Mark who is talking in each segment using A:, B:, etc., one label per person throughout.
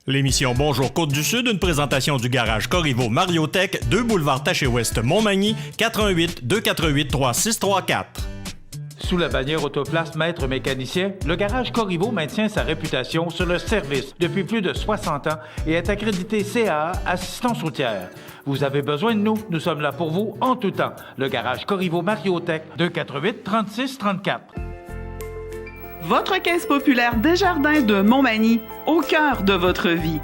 A: L'émission Bonjour Côte-du-Sud, une présentation du garage Corriveau Mariotech, 2 boulevard Taché-Ouest Montmagny, 418 248 3634.
B: Sous la bannière Autoplace Maître Mécanicien, le garage Corriveau maintient sa réputation sur le service depuis plus de 60 ans et est accrédité CAA Assistance routière. Vous avez besoin de nous, nous sommes là pour vous en tout temps. Le garage Corriveau Mariotech, 248 36 34.
C: Votre caisse populaire Desjardins de Montmagny, au cœur de votre vie.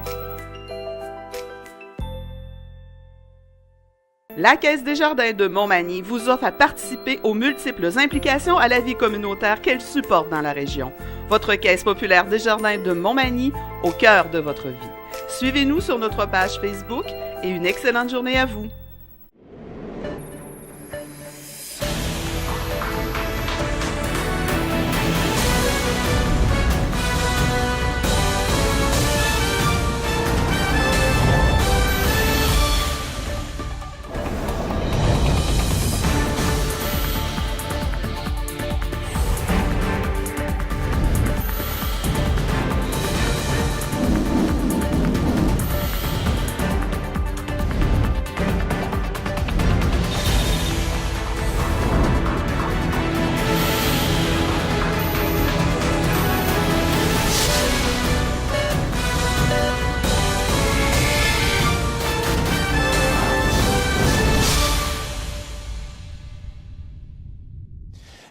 C: La Caisse Desjardins de Montmagny vous offre à participer aux multiples implications à la vie communautaire qu'elle supporte dans la région. Votre Caisse populaire Desjardins de Montmagny, au cœur de votre vie. Suivez-nous sur notre page Facebook et une excellente journée à vous.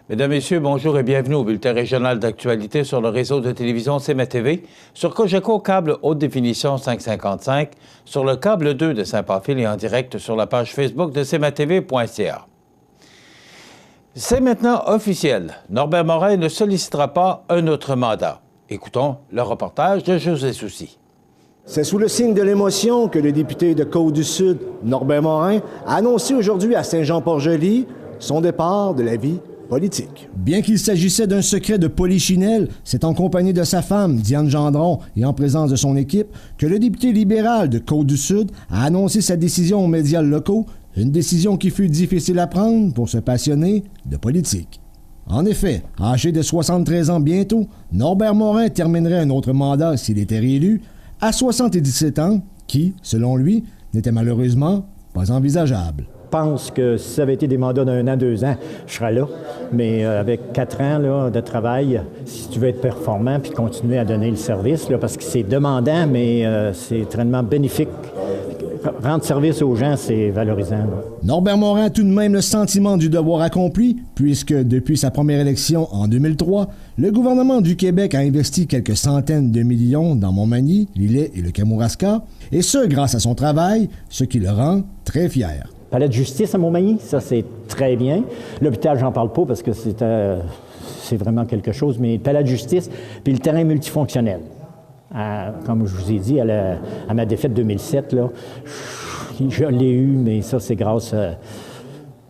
D: Mesdames, Messieurs, bonjour et bienvenue au bulletin régional d'actualité sur le réseau de télévision CMA-TV, sur Cogeco câble haute définition 555, sur le câble 2 de Saint-Pamphile et en direct sur la page Facebook de cmatv.ca. C'est maintenant officiel. Norbert Morin ne sollicitera pas un autre mandat. Écoutons le reportage de José Soucy.
E: C'est sous le signe de l'émotion que le député de Côte-du-Sud, Norbert Morin, a annoncé aujourd'hui à Saint-Jean-Port-Joli son départ de la vie politique. Bien qu'il s'agissait d'un secret de polichinelle, c'est en compagnie de sa femme, Diane Gendron, et en présence de son équipe, que le député libéral de Côte-du-Sud a annoncé sa décision aux médias locaux, une décision qui fut difficile à prendre pour se passionner de politique. En effet, âgé de 73 ans bientôt, Norbert Morin terminerait un autre mandat s'il était réélu, à 77 ans, qui, selon lui, n'était malheureusement pas envisageable.
F: Je pense que si ça avait été des mandats d'1 an, 2 ans, je serais là. Mais avec 4 ans là, de travail, si tu veux être performant puis continuer à donner le service, là, parce que c'est demandant, mais c'est extrêmement bénéfique. Rendre service aux gens, c'est valorisant. Là.
E: Norbert Morin a tout de même le sentiment du devoir accompli, puisque depuis sa première élection en 2003, le gouvernement du Québec a investi quelques centaines de millions dans Montmagny, l'Îlet et le Kamouraska, et ce grâce à son travail, ce qui le rend très fier.
F: Palais de justice à Montmagny, ça c'est très bien. L'hôpital, j'en parle pas parce que c'est vraiment quelque chose, mais le palais de justice, puis le terrain multifonctionnel. Comme je vous ai dit, à ma défaite 2007, là, je l'ai eu, mais ça c'est grâce à...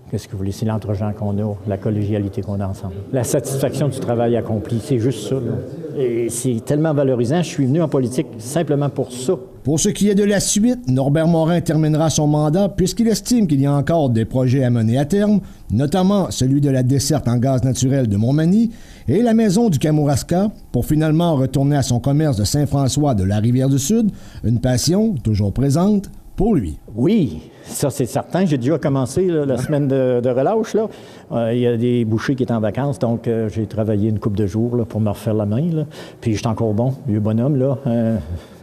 F: Qu'est-ce que vous voulez, c'est l'entre-gens qu'on a, la collégialité qu'on a ensemble. La satisfaction du travail accompli, c'est juste ça. Là. Et c'est tellement valorisant, je suis venu en politique simplement pour ça.
E: Pour ce qui est de la suite, Norbert Morin terminera son mandat puisqu'il estime qu'il y a encore des projets à mener à terme, notamment celui de la desserte en gaz naturel de Montmagny et la maison du Kamouraska, pour finalement retourner à son commerce de Saint-François de la Rivière-du-Sud, une passion toujours présente pour lui.
F: Oui, ça c'est certain. J'ai déjà commencé là, la semaine de relâche. Là. Il y a des bouchers qui étaient en vacances, donc j'ai travaillé une couple de jours là, pour me refaire la main. Là. Puis j'étais encore bon, vieux bonhomme, là,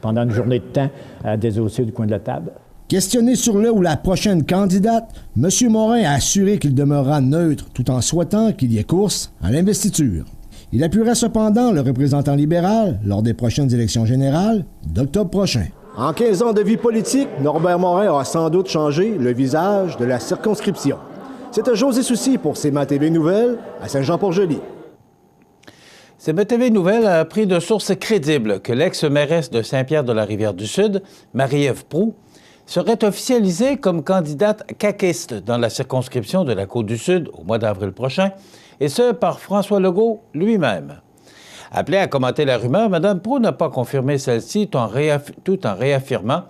F: pendant une journée de temps à désosser du coin de la table.
E: Questionné sur le ou la prochaine candidate, M. Morin a assuré qu'il demeurera neutre tout en souhaitant qu'il y ait course à l'investiture. Il appuiera cependant le représentant libéral lors des prochaines élections générales d'octobre prochain. En 15 ans de vie politique, Norbert Morin a sans doute changé le visage de la circonscription. C'était José Soucy pour CMA-TV Nouvelles à Saint-Jean-Port-Joli.
D: CMA-TV Nouvelles a appris de sources crédibles que l'ex-mairesse de Saint-Pierre-de-la-Rivière-du-Sud, Marie-Ève Proulx, serait officialisée comme candidate caquiste dans la circonscription de la Côte-du-Sud au mois d'avril prochain, et ce par François Legault lui-même. Appelée à commenter la rumeur, Mme Proulx n'a pas confirmé celle-ci tout en réaffirmant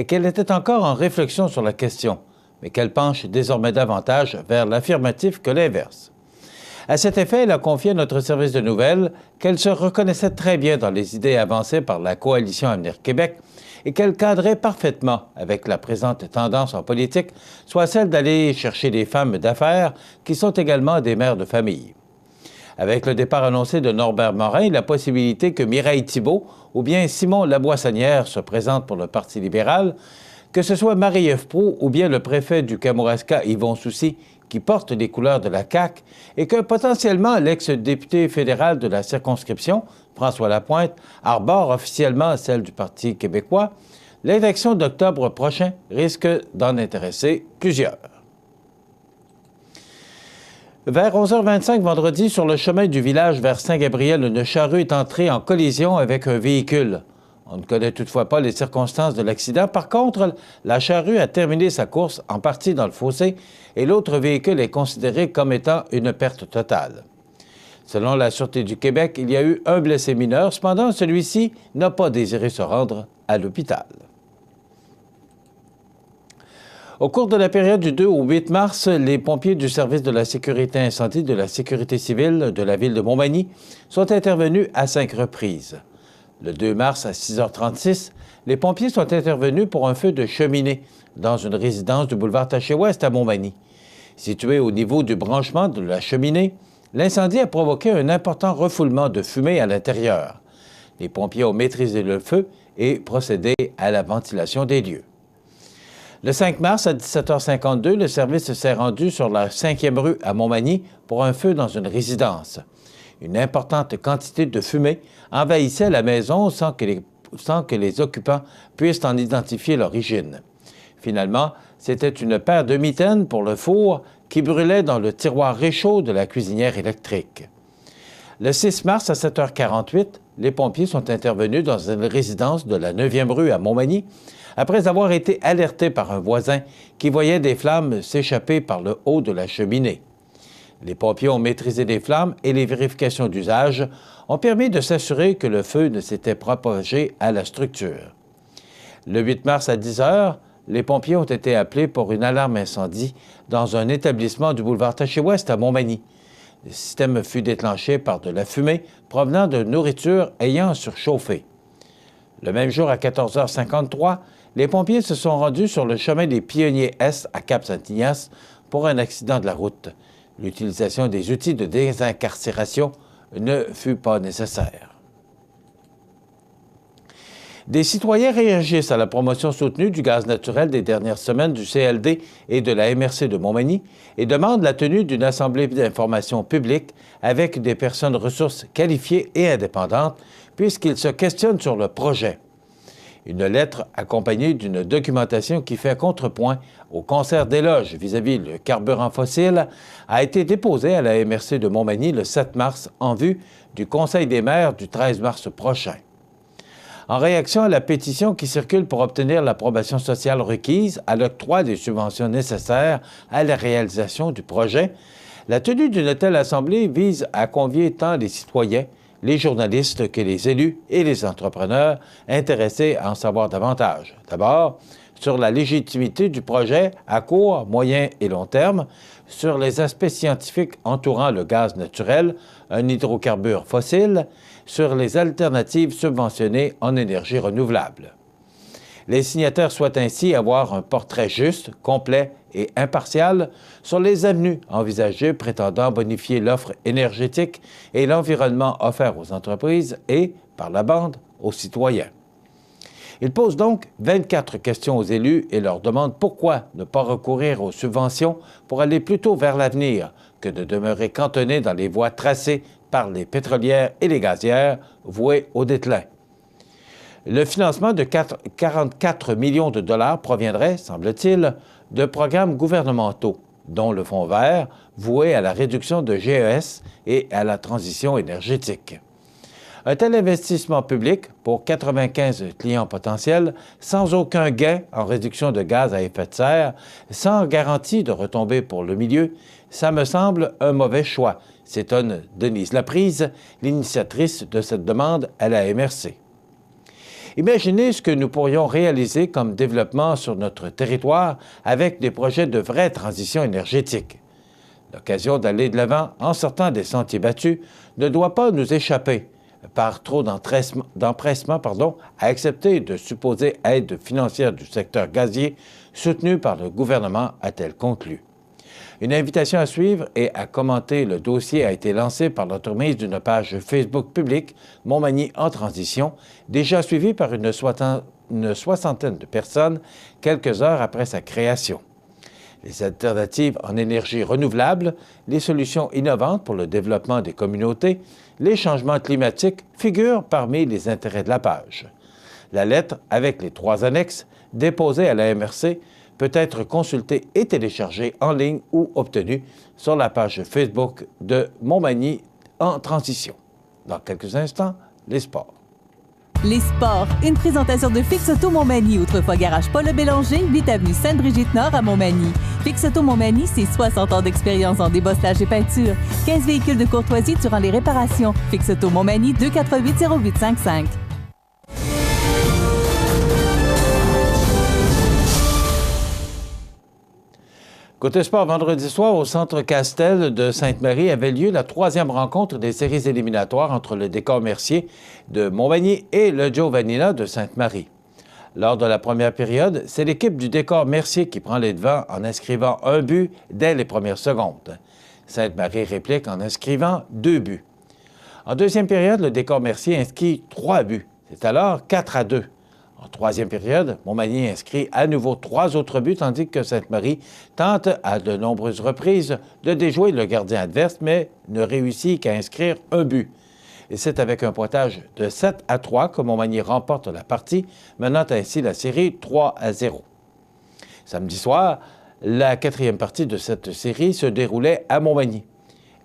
D: qu'elle était encore en réflexion sur la question, mais qu'elle penche désormais davantage vers l'affirmatif que l'inverse. À cet effet, elle a confié à notre service de nouvelles qu'elle se reconnaissait très bien dans les idées avancées par la Coalition Avenir Québec et qu'elle cadrait parfaitement avec la présente tendance en politique, soit celle d'aller chercher des femmes d'affaires qui sont également des mères de famille. Avec le départ annoncé de Norbert Morin, la possibilité que Mireille Thibault ou bien Simon Laboissonnière se présentent pour le Parti libéral, que ce soit Marie-Ève Proulx ou bien le préfet du Kamouraska, Yvon Soucy, qui porte les couleurs de la CAQ, et que potentiellement l'ex-député fédéral de la circonscription, François Lapointe, arbore officiellement celle du Parti québécois, l'élection d'octobre prochain risque d'en intéresser plusieurs. Vers 11h25 vendredi, sur le chemin du village vers Saint-Gabriel, une charrue est entrée en collision avec un véhicule. On ne connaît toutefois pas les circonstances de l'accident. Par contre, la charrue a terminé sa course en partie dans le fossé et l'autre véhicule est considéré comme étant une perte totale. Selon la Sûreté du Québec, il y a eu un blessé mineur. Cependant, celui-ci n'a pas désiré se rendre à l'hôpital. Au cours de la période du 2 au 8 mars, les pompiers du service de la sécurité incendie de la sécurité civile de la ville de Montmagny sont intervenus à 5 reprises. Le 2 mars à 6h36, les pompiers sont intervenus pour un feu de cheminée dans une résidence du boulevard Taché-Ouest à Montmagny. Situé au niveau du branchement de la cheminée, l'incendie a provoqué un important refoulement de fumée à l'intérieur. Les pompiers ont maîtrisé le feu et procédé à la ventilation des lieux. Le 5 mars à 17h52, le service s'est rendu sur la 5e rue à Montmagny pour un feu dans une résidence. Une importante quantité de fumée envahissait la maison sans que les occupants puissent en identifier l'origine. Finalement, c'était une paire de mitaines pour le four qui brûlait dans le tiroir réchaud de la cuisinière électrique. Le 6 mars à 7h48, les pompiers sont intervenus dans une résidence de la 9e rue à Montmagny après avoir été alertés par un voisin qui voyait des flammes s'échapper par le haut de la cheminée. Les pompiers ont maîtrisé les flammes et les vérifications d'usage ont permis de s'assurer que le feu ne s'était propagé à la structure. Le 8 mars à 10h, les pompiers ont été appelés pour une alarme incendie dans un établissement du boulevard Taché-Ouest à Montmagny. Le système fut déclenché par de la fumée provenant de nourriture ayant surchauffé. Le même jour à 14h53, les pompiers se sont rendus sur le chemin des Pionniers Est à Cap-Saint-Ignace pour un accident de la route. L'utilisation des outils de désincarcération ne fut pas nécessaire. Des citoyens réagissent à la promotion soutenue du gaz naturel des dernières semaines du CLD et de la MRC de Montmagny et demandent la tenue d'une assemblée d'information publique avec des personnes ressources qualifiées et indépendantes puisqu'ils se questionnent sur le projet. Une lettre accompagnée d'une documentation qui fait contrepoint au concert d'éloges vis-à-vis le carburant fossile a été déposée à la MRC de Montmagny le 7 mars en vue du Conseil des maires du 13 mars prochain. En réaction à la pétition qui circule pour obtenir l'approbation sociale requise à l'octroi des subventions nécessaires à la réalisation du projet, la tenue d'une telle assemblée vise à convier tant les citoyens, les journalistes que les élus et les entrepreneurs intéressés à en savoir davantage. D'abord, sur la légitimité du projet à court, moyen et long terme, sur les aspects scientifiques entourant le gaz naturel, un hydrocarbure fossile, sur les alternatives subventionnées en énergie renouvelable. Les signataires souhaitent ainsi avoir un portrait juste, complet et impartial sur les avenues envisagées prétendant bonifier l'offre énergétique et l'environnement offert aux entreprises et, par la bande, aux citoyens. Ils posent donc 24 questions aux élus et leur demandent pourquoi ne pas recourir aux subventions pour aller plutôt vers l'avenir que de demeurer cantonnés dans les voies tracées par les pétrolières et les gazières vouées au déclin. Le financement de 44 millions de dollars proviendrait, semble-t-il, de programmes gouvernementaux, dont le Fonds vert, voué à la réduction de GES et à la transition énergétique. Un tel investissement public pour 95 clients potentiels, sans aucun gain en réduction de gaz à effet de serre, sans garantie de retombées pour le milieu, ça me semble un mauvais choix, s'étonne Denise Laprise, l'initiatrice de cette demande à la MRC. Imaginez ce que nous pourrions réaliser comme développement sur notre territoire avec des projets de vraie transition énergétique. L'occasion d'aller de l'avant en sortant des sentiers battus ne doit pas nous échapper par trop d'empressement à accepter de supposées aides financières du secteur gazier soutenues par le gouvernement, a-t-elle conclu. Une invitation à suivre et à commenter le dossier a été lancée par l'entremise d'une page Facebook publique, Montmagny en transition, déjà suivie par une soixantaine de personnes quelques heures après sa création. Les alternatives en énergie renouvelable, les solutions innovantes pour le développement des communautés, les changements climatiques figurent parmi les intérêts de la page. La lettre, avec les 3 annexes, déposée à la MRC, peut être consultée et téléchargée en ligne ou obtenue sur la page Facebook de Montmagny en transition. Dans quelques instants, les sports.
G: Les sports, une présentation de Fix Auto Montmagny, autrefois garage Paul Bélanger, 8 avenue Sainte-Brigitte-Nord à Montmagny. Fix Auto Montmagny, c'est 60 ans d'expérience en débosselage et peinture. 15 véhicules de courtoisie durant les réparations. Fix Auto Montmagny, 248-0855.
D: Côté sport, vendredi soir, au Centre Castel de Sainte-Marie avait lieu la 3e rencontre des séries éliminatoires entre le Décor Mercier de Montmagny et le Joe Vanilla de Sainte-Marie. Lors de la première période, c'est l'équipe du Décor Mercier qui prend les devants en inscrivant un but dès les premières secondes. Sainte-Marie réplique en inscrivant 2 buts. En deuxième période, le Décor Mercier inscrit 3 buts. C'est alors 4-2. En troisième période, Montmagny inscrit à nouveau 3 autres buts, tandis que Sainte-Marie tente à de nombreuses reprises de déjouer le gardien adverse, mais ne réussit qu'à inscrire 1 but. Et c'est avec un pointage de 7-3 que Montmagny remporte la partie, menant ainsi la série 3-0. Samedi soir, la 4e partie de cette série se déroulait à Montmagny.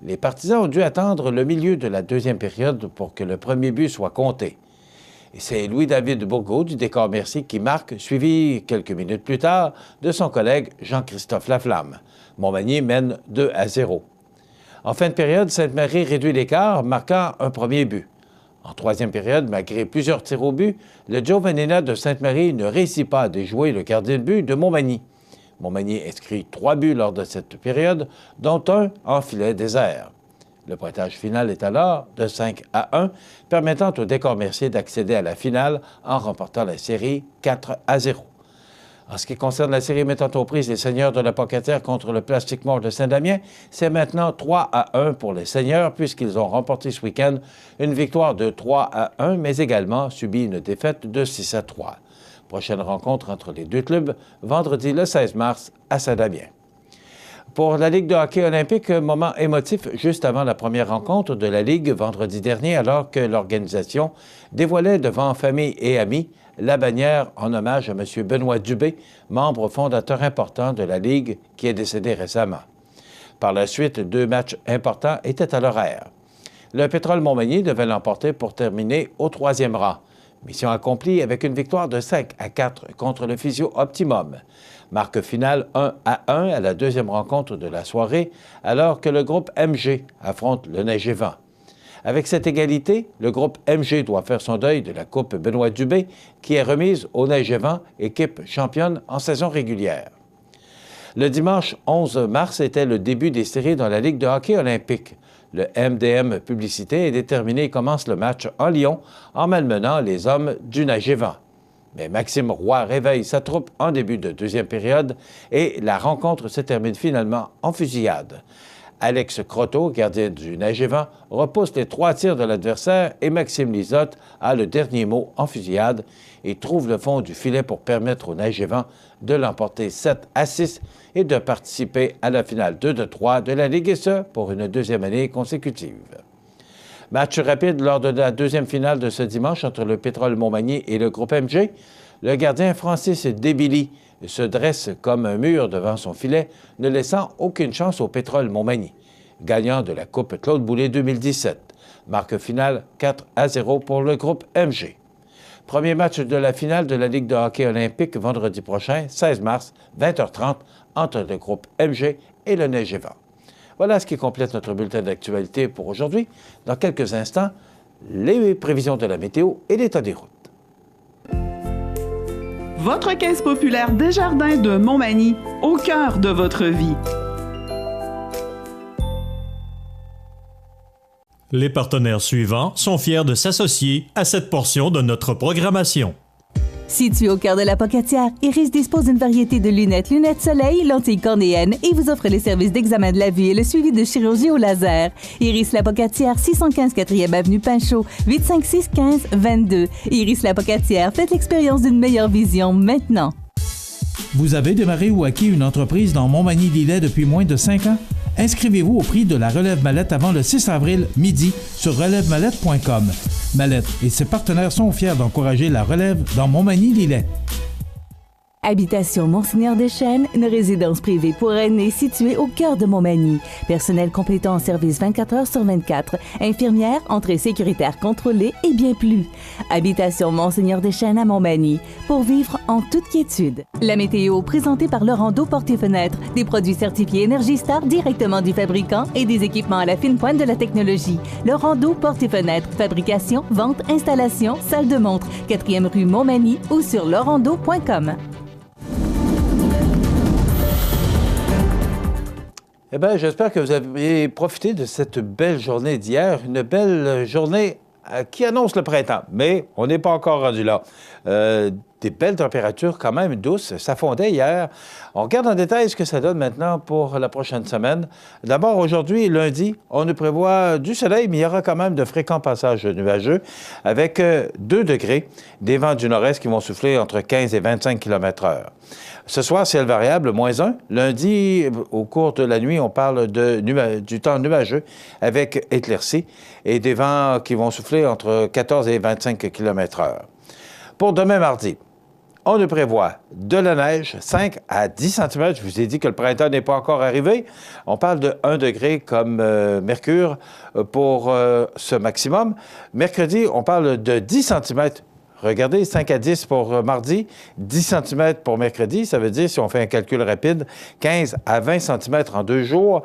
D: Les partisans ont dû attendre le milieu de la 2e période pour que le premier but soit compté. Et c'est Louis-David Bourgault du Décor Mercier qui marque, suivi quelques minutes plus tard de son collègue Jean-Christophe Laflamme. Montmagny mène 2-0. En fin de période, Sainte-Marie réduit l'écart, marquant un premier but. En troisième période, malgré plusieurs tirs au but, le Joe Vanilla de Sainte-Marie ne réussit pas à déjouer le gardien de but de Montmagny. Montmagny inscrit 3 buts lors de cette période, dont un en filet désert. Le pointage final est alors de 5-1, permettant au Décor Mercier d'accéder à la finale en remportant la série 4-0. En ce qui concerne la série mettant aux prises les Seigneurs de la Pocatière contre le Plastic Mort de Saint-Damien, c'est maintenant 3-1 pour les Seigneurs puisqu'ils ont remporté ce week-end une victoire de 3-1, mais également subi une défaite de 6-3. Prochaine rencontre entre les deux clubs, vendredi le 16 mars à Saint-Damien. Pour la Ligue de hockey olympique, moment émotif juste avant la première rencontre de la Ligue vendredi dernier, alors que l'organisation dévoilait devant famille et amis la bannière en hommage à M. Benoît Dubé, membre fondateur important de la Ligue qui est décédé récemment. Par la suite, 2 matchs importants étaient à l'horaire. Le Pétrole Montmagny devait l'emporter pour terminer au 3e rang. Mission accomplie avec une victoire de 5-4 contre le Physio Optimum. Marque finale 1-1 à la 2e rencontre de la soirée, alors que le groupe MG affronte le Neige et Vent. Avec cette égalité, le groupe MG doit faire son deuil de la Coupe Benoît Dubé, qui est remise au Neige et Vent, équipe championne en saison régulière. Le dimanche 11 mars était le début des séries dans la Ligue de hockey olympique. Le MDM Publicité est déterminé et commence le match en Lyon en malmenant les hommes du Neige et Vent. Mais Maxime Roy réveille sa troupe en début de 2e période et la rencontre se termine finalement en fusillade. Alex Croteau, gardien du Neige et Vent, repousse les 3 tirs de l'adversaire et Maxime Lisotte a le dernier mot en fusillade et trouve le fond du filet pour permettre au Neige et Vent de l'emporter 7-6 et de participer à la finale 2-3 de la Ligue, et ce, pour une 2e année consécutive. Match rapide lors de la 2e finale de ce dimanche entre le Pétrole Montmagny et le groupe MG. Le gardien Francis Débily se dresse comme un mur devant son filet, ne laissant aucune chance au Pétrole Montmagny, gagnant de la Coupe Claude Boulay 2017. Marque finale 4-0 pour le groupe MG. Premier match de la finale de la Ligue de hockey olympique vendredi prochain, 16 mars, 20h30, entre le groupe MG et le Neige et Vent. Voilà ce qui complète notre bulletin d'actualité pour aujourd'hui. Dans quelques instants, les prévisions de la météo et l'état des routes.
C: Votre caisse populaire Desjardins de Montmagny, au cœur de votre vie.
A: Les partenaires suivants sont fiers de s'associer à cette portion de notre programmation.
G: Situé au cœur de la Pocatière, Iris dispose d'une variété de lunettes soleil, lentilles cornéennes et vous offre les services d'examen de la vue et le suivi de chirurgie au laser. Iris la Pocatière, 615 4e avenue Pinchot, 856 15 22. Iris la Pocatière, faites l'expérience d'une meilleure vision maintenant.
H: Vous avez démarré ou acquis une entreprise dans Montmagny-Lillet depuis moins de 5 ans? Inscrivez-vous au prix de la relève mallette avant le 6 avril midi sur relèvemallette.com. Mallette et ses partenaires sont fiers d'encourager la relève dans Montmagny-Lillet.
G: Habitation Monseigneur Deschênes, une résidence privée pour aînés située au cœur de Montmagny. Personnel complétant en service 24 heures sur 24. Infirmière, entrée sécuritaire contrôlée et bien plus. Habitation Monseigneur Deschênes à Montmagny. Pour vivre en toute quiétude. La météo présentée par Laurando Portes et Fenêtres. Des produits certifiés Energy Star directement du fabricant et des équipements à la fine pointe de la technologie. Laurando Portes et Fenêtres. Fabrication, vente, installation, salle de montre. 4e rue Montmagny ou sur laurando.com.
D: Eh bien, j'espère que vous avez profité de cette belle journée d'hier, une belle journée qui annonce le printemps, mais on n'est pas encore rendu là. Des belles températures quand même douces, ça fondait hier. On regarde en détail ce que ça donne maintenant pour la prochaine semaine. D'abord, aujourd'hui, lundi, on nous prévoit du soleil, mais il y aura quand même de fréquents passages nuageux avec 2 degrés, des vents du nord-est qui vont souffler entre 15 et 25 km/h. Ce soir, ciel variable, -1. Lundi, au cours de la nuit, on parle du temps nuageux avec éclaircies et des vents qui vont souffler entre 14 et 25 km/h. Pour demain mardi, on nous prévoit de la neige, 5 à 10 cm. Je vous ai dit que le printemps n'est pas encore arrivé. On parle de 1 degré comme mercure pour ce maximum. Mercredi, on parle de 10 cm. Regardez, 5 à 10 pour mardi, 10 cm pour mercredi. Ça veut dire, si on fait un calcul rapide, 15 à 20 cm en 2 jours.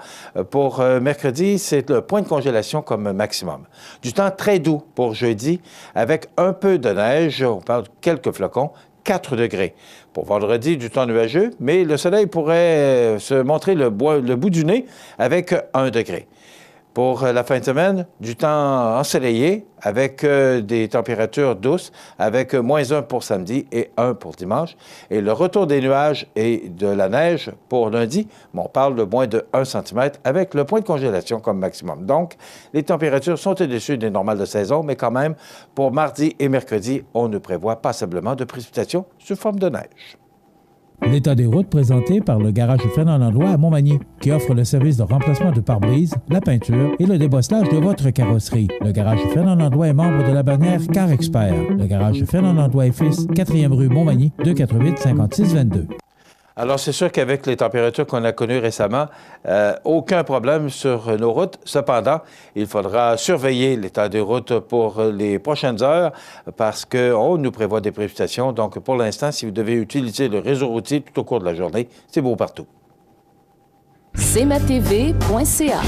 D: Pour mercredi, c'est le point de congélation comme maximum. Du temps très doux pour jeudi, avec un peu de neige. On parle de quelques flocons, 4 degrés. Pour vendredi, du temps nuageux, mais le soleil pourrait se montrer le bout du nez avec 1 degré. Pour la fin de semaine, du temps ensoleillé avec des températures douces, avec -1 pour samedi et 1 pour dimanche. Et le retour des nuages et de la neige pour lundi, on parle de moins de 1 cm avec le point de congélation comme maximum. Donc, les températures sont au-dessus des normales de saison, mais quand même, pour mardi et mercredi, on ne prévoit passablement de précipitations sous forme de neige.
H: L'état des routes présenté par le garage Fernand Landlois à Montmagny, qui offre le service de remplacement de pare-brise, la peinture et le débosselage de votre carrosserie. Le garage Fernand Landlois est membre de la bannière Car Expert. Le garage Fernand Landlois et Fils, 4e rue Montmagny, 248 56 22.
D: Alors, c'est sûr qu'avec les températures qu'on a connues récemment, aucun problème sur nos routes. Cependant, il faudra surveiller l'état des routes pour les prochaines heures parce qu'on nous prévoit des précipitations. Donc, pour l'instant, si vous devez utiliser le réseau routier tout au cours de la journée, c'est beau partout.
I: cmatv.ca.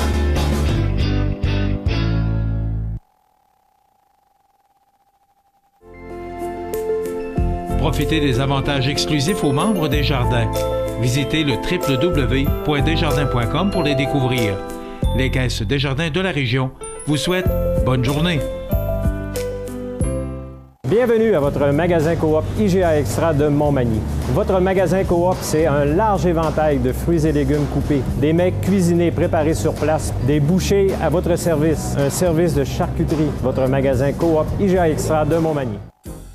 B: Profitez des avantages exclusifs aux membres des Jardins. Visitez le www.desjardins.com pour les découvrir. Les caisses Desjardins de la région vous souhaitent bonne journée.
J: Bienvenue à votre magasin Coop IGA Extra de Montmagny. Votre magasin Coop, c'est un large éventail de fruits et légumes coupés, des mets cuisinés préparés sur place, des bouchées à votre service, un service de charcuterie. Votre magasin Coop IGA Extra de Montmagny.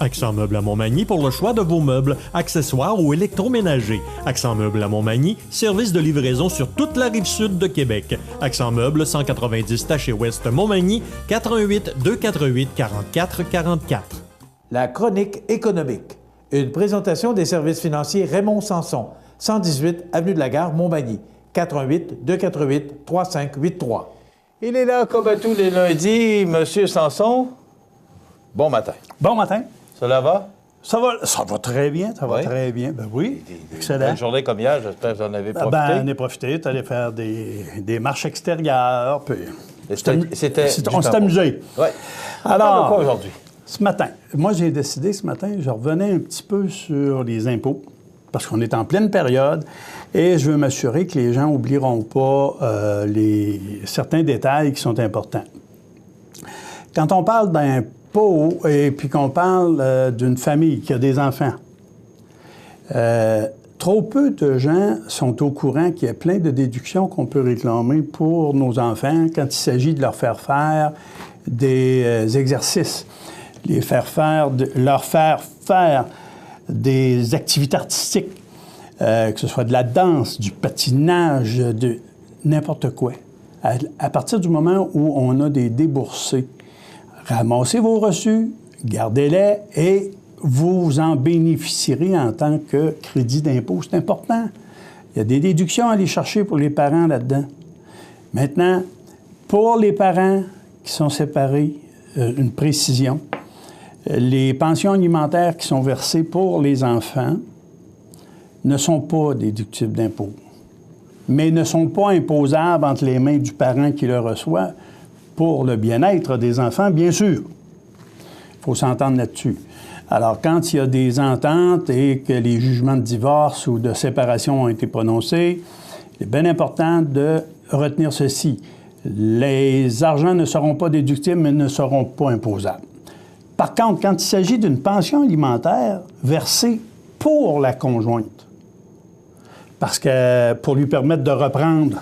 A: Accent Meubles à Montmagny pour le choix de vos meubles, accessoires ou électroménagers. Accent Meubles à Montmagny, service de livraison sur toute la rive sud de Québec. Accent Meubles, 190 Taché Ouest Montmagny, 88 248 44 44.
H: La chronique économique. Une présentation des services financiers Raymond Sanson, 118 Avenue de la Gare, Montmagny, 88 248 3583.
D: Il est là comme à tous les lundis, M. Sanson. Bon matin.
K: Bon matin.
D: Cela va?
K: Ça va très bien, ça va très bien. Ben oui, excellent.
D: Une journée comme hier, j'espère que vous en avez profité.
K: Ben, on est profité, tu allais faire des marches extérieures, puis on s'est amusé.
D: Oui. Alors, quoi aujourd'hui?
K: Ce matin, moi j'ai décidé ce matin, je revenais un petit peu sur les impôts, parce qu'on est en pleine période, et je veux m'assurer que les gens n'oublieront pas certains détails qui sont importants. Quand on parle d'impôts et puis qu'on parle d'une famille qui a des enfants, trop peu de gens sont au courant qu'il y a plein de déductions qu'on peut réclamer pour nos enfants quand il s'agit de leur faire faire des exercices, leur faire faire des activités artistiques, que ce soit de la danse, du patinage, de n'importe quoi. À partir du moment où on a des déboursés, ramassez vos reçus, gardez-les et vous en bénéficierez en tant que crédit d'impôt. C'est important. Il y a des déductions à aller chercher pour les parents là-dedans. Maintenant, pour les parents qui sont séparés, une précision, les pensions alimentaires qui sont versées pour les enfants ne sont pas déductibles d'impôt, mais ne sont pas imposables entre les mains du parent qui le reçoit pour le bien-être des enfants, bien sûr. Il faut s'entendre là-dessus. Alors, quand il y a des ententes et que les jugements de divorce ou de séparation ont été prononcés, il est bien important de retenir ceci. Les argents ne seront pas déductibles, mais ne seront pas imposables. Par contre, quand il s'agit d'une pension alimentaire versée pour la conjointe, parce que pour lui permettre de reprendre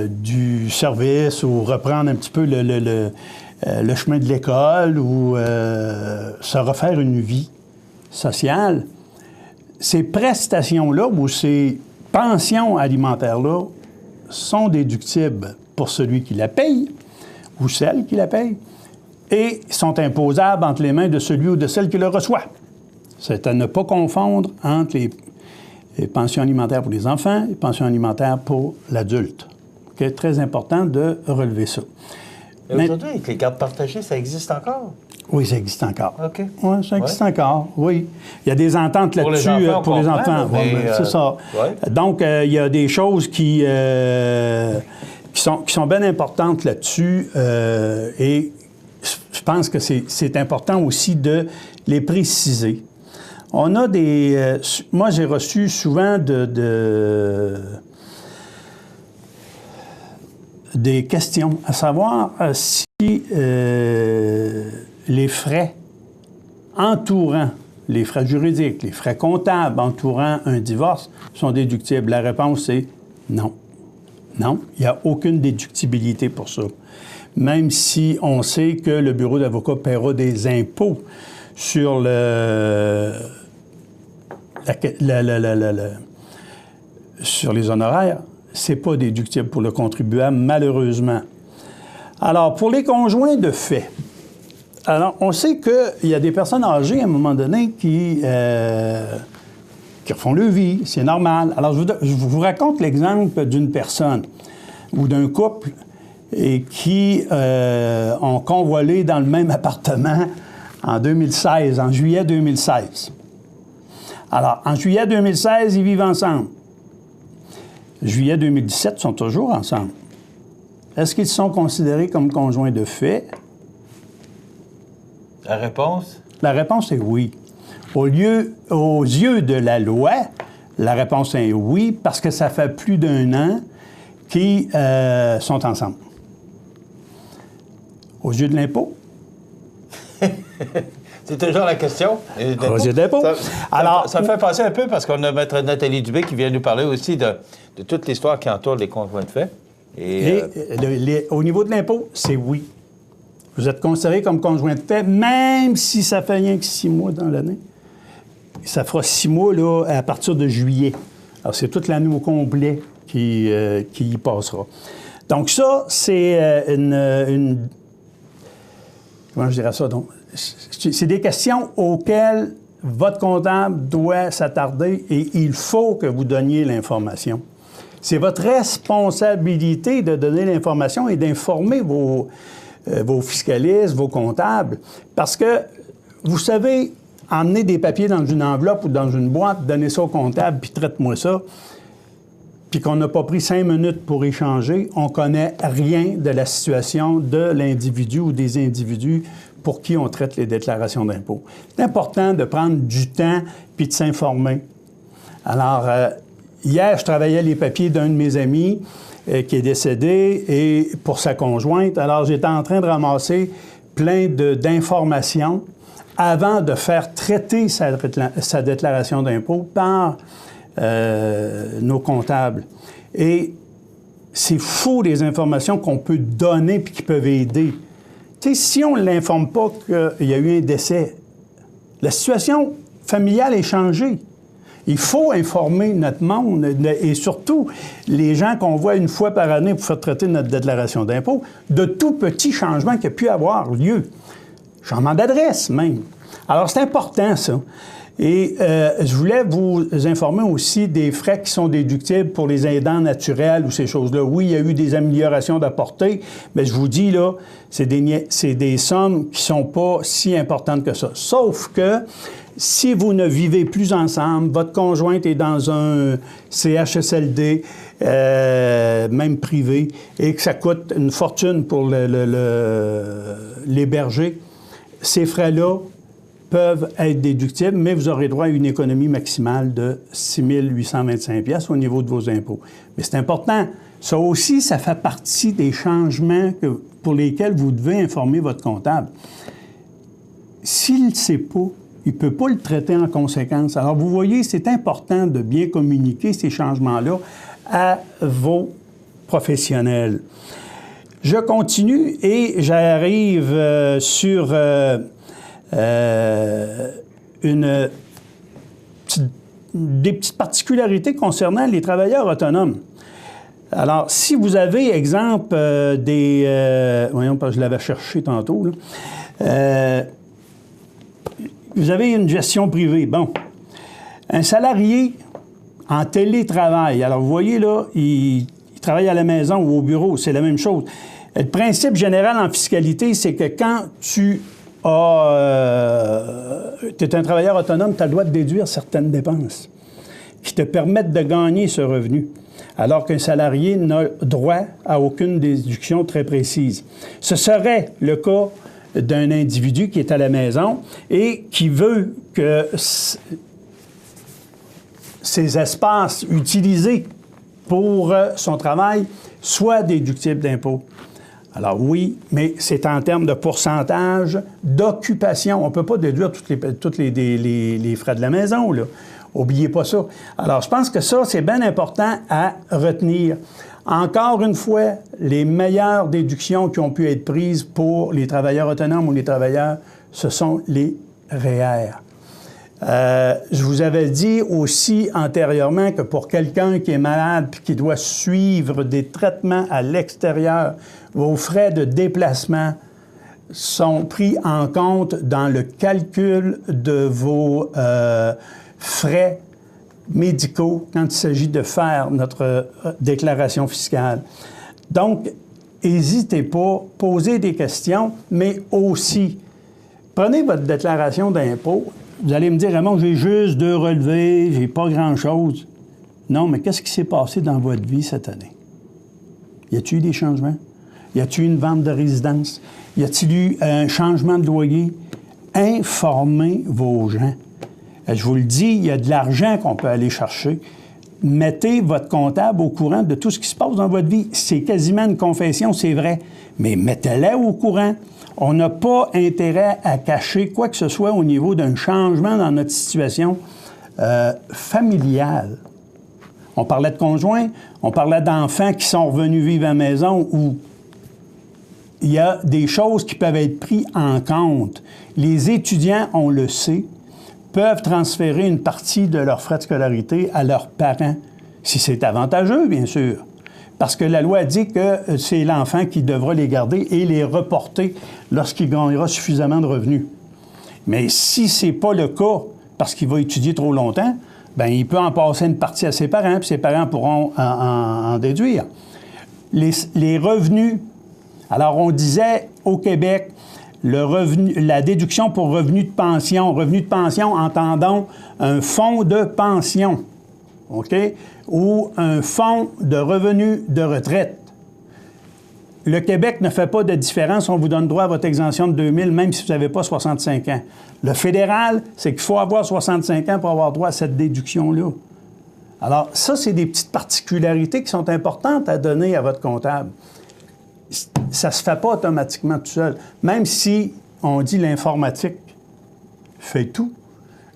K: du service ou reprendre un petit peu le chemin de l'école ou se refaire une vie sociale, ces prestations-là ou ces pensions alimentaires-là sont déductibles pour celui qui la paye ou celle qui la paye et sont imposables entre les mains de celui ou de celle qui le reçoit. C'est à ne pas confondre entre les pensions alimentaires pour les enfants et les pensions alimentaires pour l'adulte. Okay? Très important de relever ça.
D: Aujourd'hui, avec les gardes partagées, ça existe encore?
K: Oui, ça existe encore.
D: OK.
K: Oui, ça existe encore, oui. Il y a des ententes là-dessus pour les enfants. C'est ça. Ouais. Donc, il y a des choses qui sont bien importantes là-dessus et je pense que c'est important aussi de les préciser. On a des... moi, j'ai reçu souvent des questions, à savoir si les frais entourant, les frais juridiques, les frais comptables entourant un divorce sont déductibles. La réponse est non. Non, il n'y a aucune déductibilité pour ça. Même si on sait que le bureau d'avocat paiera des impôts sur sur les honoraires, c'est pas déductible pour le contribuable, malheureusement. Alors, pour les conjoints de fait, alors, on sait qu'il y a des personnes âgées, à un moment donné, qui refont leur vie, c'est normal. Alors, je vous raconte l'exemple d'une personne ou d'un couple et qui ont convoilé dans le même appartement en 2016, en juillet 2016. Alors, en juillet 2016, ils vivent ensemble. Juillet 2017, ils sont toujours ensemble. Est-ce qu'ils sont considérés comme conjoints de fait?
D: La réponse? La réponse
K: est oui. Aux yeux de la loi, la réponse est oui, parce que ça fait plus d'1 an qu'ils sont ensemble. Aux yeux de l'impôt?
D: C'est toujours la question.
K: Aux yeux de l'impôt.
D: Ça fait penser un peu, parce qu'on a Maître Nathalie Dubé qui vient nous parler aussi de toute l'histoire qui entoure les conjoints de fait.
K: Au niveau de l'impôt, c'est oui. Vous êtes considéré comme conjoint de fait, même si ça fait rien que 6 mois dans l'année. Ça fera 6 mois là, à partir de juillet. Alors, c'est toute l'année au complet qui y passera. Donc, ça, c'est une... Comment je dirais ça? Donc, c'est des questions auxquelles votre comptable doit s'attarder et il faut que vous donniez l'information. C'est votre responsabilité de donner l'information et d'informer vos fiscalistes, vos comptables, parce que, vous savez, emmener des papiers dans une enveloppe ou dans une boîte, donner ça au comptable, puis traite-moi ça, puis qu'on n'a pas pris 5 minutes pour échanger, on ne connaît rien de la situation de l'individu ou des individus pour qui on traite les déclarations d'impôt. C'est important de prendre du temps puis de s'informer. Alors, hier, je travaillais les papiers d'un de mes amis qui est décédé et pour sa conjointe. Alors, j'étais en train de ramasser plein d'informations avant de faire traiter sa déclaration d'impôt par nos comptables. Et c'est fou les informations qu'on peut donner et qui peuvent aider. Tu sais, si on ne l'informe pas qu'il y a eu un décès, la situation familiale est changée. Il faut informer notre monde et surtout les gens qu'on voit une fois par année pour faire traiter notre déclaration d'impôt de tout petits changements qui a pu avoir lieu. Changement d'adresse même. Alors, c'est important, ça. Et je voulais vous informer aussi des frais qui sont déductibles pour les aidants naturels ou ces choses-là. Oui, il y a eu des améliorations d'apportée, mais je vous dis, là, c'est des sommes qui ne sont pas si importantes que ça. Sauf que si vous ne vivez plus ensemble, votre conjointe est dans un CHSLD, même privé, et que ça coûte une fortune pour l'héberger, ces frais-là peuvent être déductibles, mais vous aurez droit à une économie maximale de 6 825 $ au niveau de vos impôts. Mais c'est important. Ça aussi, ça fait partie des changements pour lesquels vous devez informer votre comptable. S'il ne sait pas, il ne peut pas le traiter en conséquence. Alors, vous voyez, c'est important de bien communiquer ces changements-là à vos professionnels. Je continue et j'arrive sur des petites particularités concernant les travailleurs autonomes. Alors, si vous avez, exemple, voyons, parce que je l'avais cherché tantôt, là, vous avez une gestion privée. Bon. Un salarié en télétravail. Alors, vous voyez, là, il travaille à la maison ou au bureau. C'est la même chose. Le principe général en fiscalité, c'est que quand tu es un travailleur autonome, tu as le droit de déduire certaines dépenses qui te permettent de gagner ce revenu, alors qu'un salarié n'a droit à aucune déduction très précise. Ce serait le cas d'un individu qui est à la maison et qui veut que ces espaces utilisés pour son travail soient déductibles d'impôt. Alors oui, mais c'est en termes de pourcentage d'occupation. On ne peut pas déduire tous les frais de la maison, là. Oubliez pas ça. Alors, je pense que ça, c'est bien important à retenir. Encore une fois, les meilleures déductions qui ont pu être prises pour les travailleurs autonomes ou les travailleurs, ce sont les REER. Je vous avais dit aussi antérieurement que pour quelqu'un qui est malade et qui doit suivre des traitements à l'extérieur, vos frais de déplacement sont pris en compte dans le calcul de vos frais médicaux quand il s'agit de faire notre déclaration fiscale. Donc, n'hésitez pas, posez des questions, mais aussi, prenez votre déclaration d'impôt. Vous allez me dire, Raymond, j'ai juste 2 relevés, j'ai pas grand-chose. Non, mais qu'est-ce qui s'est passé dans votre vie cette année? Y a-t-il eu des changements? Y a-t-il eu une vente de résidence? Y a-t-il eu un changement de loyer? Informez vos gens. Je vous le dis, il y a de l'argent qu'on peut aller chercher. Mettez votre comptable au courant de tout ce qui se passe dans votre vie. C'est quasiment une confession, c'est vrai, mais mettez-les au courant. On n'a pas intérêt à cacher quoi que ce soit au niveau d'un changement dans notre situation familiale. On parlait de conjoints, on parlait d'enfants qui sont revenus vivre à la maison où il y a des choses qui peuvent être prises en compte. Les étudiants, on le sait, peuvent transférer une partie de leurs frais de scolarité à leurs parents, si c'est avantageux, bien sûr. Parce que la loi dit que c'est l'enfant qui devra les garder et les reporter lorsqu'il gagnera suffisamment de revenus. Mais si ce n'est pas le cas, parce qu'il va étudier trop longtemps, bien, il peut en passer une partie à ses parents, puis ses parents pourront en déduire. Les revenus, alors on disait au Québec, la déduction pour revenu de pension, entendons un fonds de pension, OK, ou un fonds de revenu de retraite. Le Québec ne fait pas de différence, on vous donne droit à votre exemption de 2 000, même si vous n'avez pas 65 ans. Le fédéral, c'est qu'il faut avoir 65 ans pour avoir droit à cette déduction-là. Alors, ça, c'est des petites particularités qui sont importantes à donner à votre comptable. ça ne se fait pas automatiquement tout seul. Même si on dit l'informatique fait tout,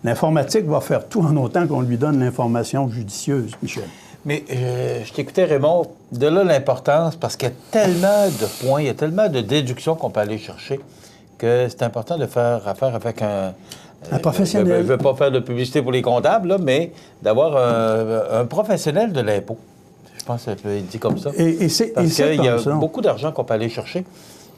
K: l'informatique va faire tout en autant qu'on lui donne l'information judicieuse, Michel.
D: Mais je t'écoutais, Raymond, de là l'importance, parce qu'il y a tellement de points, il y a tellement de déductions qu'on peut aller chercher, que c'est important de faire affaire avec un professionnel. Je ne veux pas faire de publicité pour les comptables, là, mais d'avoir un professionnel de l'impôt. Je pense que ça peut être dit comme ça. Parce qu'il y a beaucoup d'argent qu'on peut aller chercher.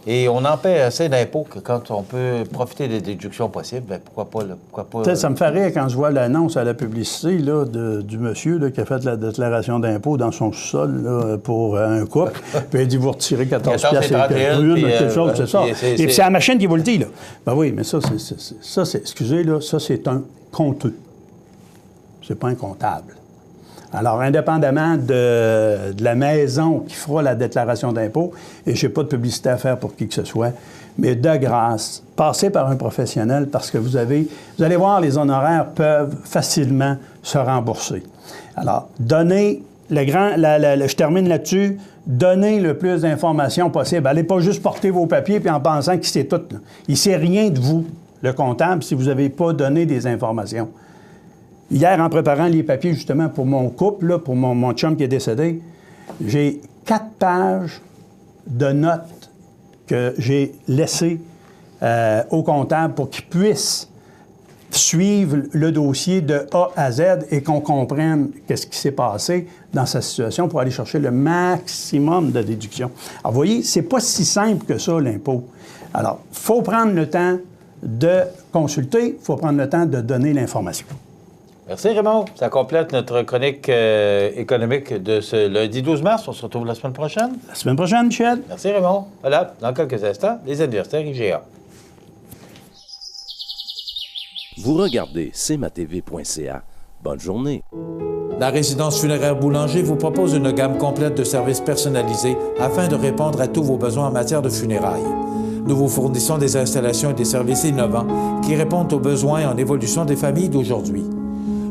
D: Et on en paie assez d'impôts que quand on peut profiter des déductions possibles, bien, pourquoi pas...
K: Ça me fait rire quand je vois l'annonce à la publicité là, du monsieur là, qui a fait la déclaration d'impôt dans son sous-sol là, pour un couple. Puis il dit, vous retirez 14 piastres et quelque chose, c'est ça. Et puis c'est la machine qui vous le dit, là. Ben oui, mais ça, c'est excusez, là, ça, c'est un compteux. C'est pas un comptable. Alors, indépendamment de la maison qui fera la déclaration d'impôt, et je n'ai pas de publicité à faire pour qui que ce soit, mais de grâce, passez par un professionnel parce que vous allez voir, les honoraires peuvent facilement se rembourser. Alors, donnez je termine là-dessus, donnez le plus d'informations possible. Allez pas juste porter vos papiers puis en pensant qu'il sait tout. Là. Il ne sait rien de vous, le comptable, si vous n'avez pas donné des informations. Hier, en préparant les papiers, justement, pour mon couple, là, pour mon chum qui est décédé, j'ai 4 pages de notes que j'ai laissées au comptable pour qu'il puisse suivre le dossier de A à Z et qu'on comprenne qu'est-ce qui s'est passé dans sa situation pour aller chercher le maximum de déduction. Alors, vous voyez, c'est pas si simple que ça, l'impôt. Alors, il faut prendre le temps de consulter, il faut prendre le temps de donner l'information.
D: Merci, Raymond. Ça complète notre chronique économique de ce lundi 12 mars. On se retrouve la semaine prochaine.
K: La semaine prochaine, Michel.
D: Merci, Raymond. Voilà, dans quelques instants, les anniversaires IGA.
I: Vous regardez cmatv.ca. Bonne journée.
H: La résidence funéraire Boulanger vous propose une gamme complète de services personnalisés afin de répondre à tous vos besoins en matière de funérailles. Nous vous fournissons des installations et des services innovants qui répondent aux besoins en évolution des familles d'aujourd'hui.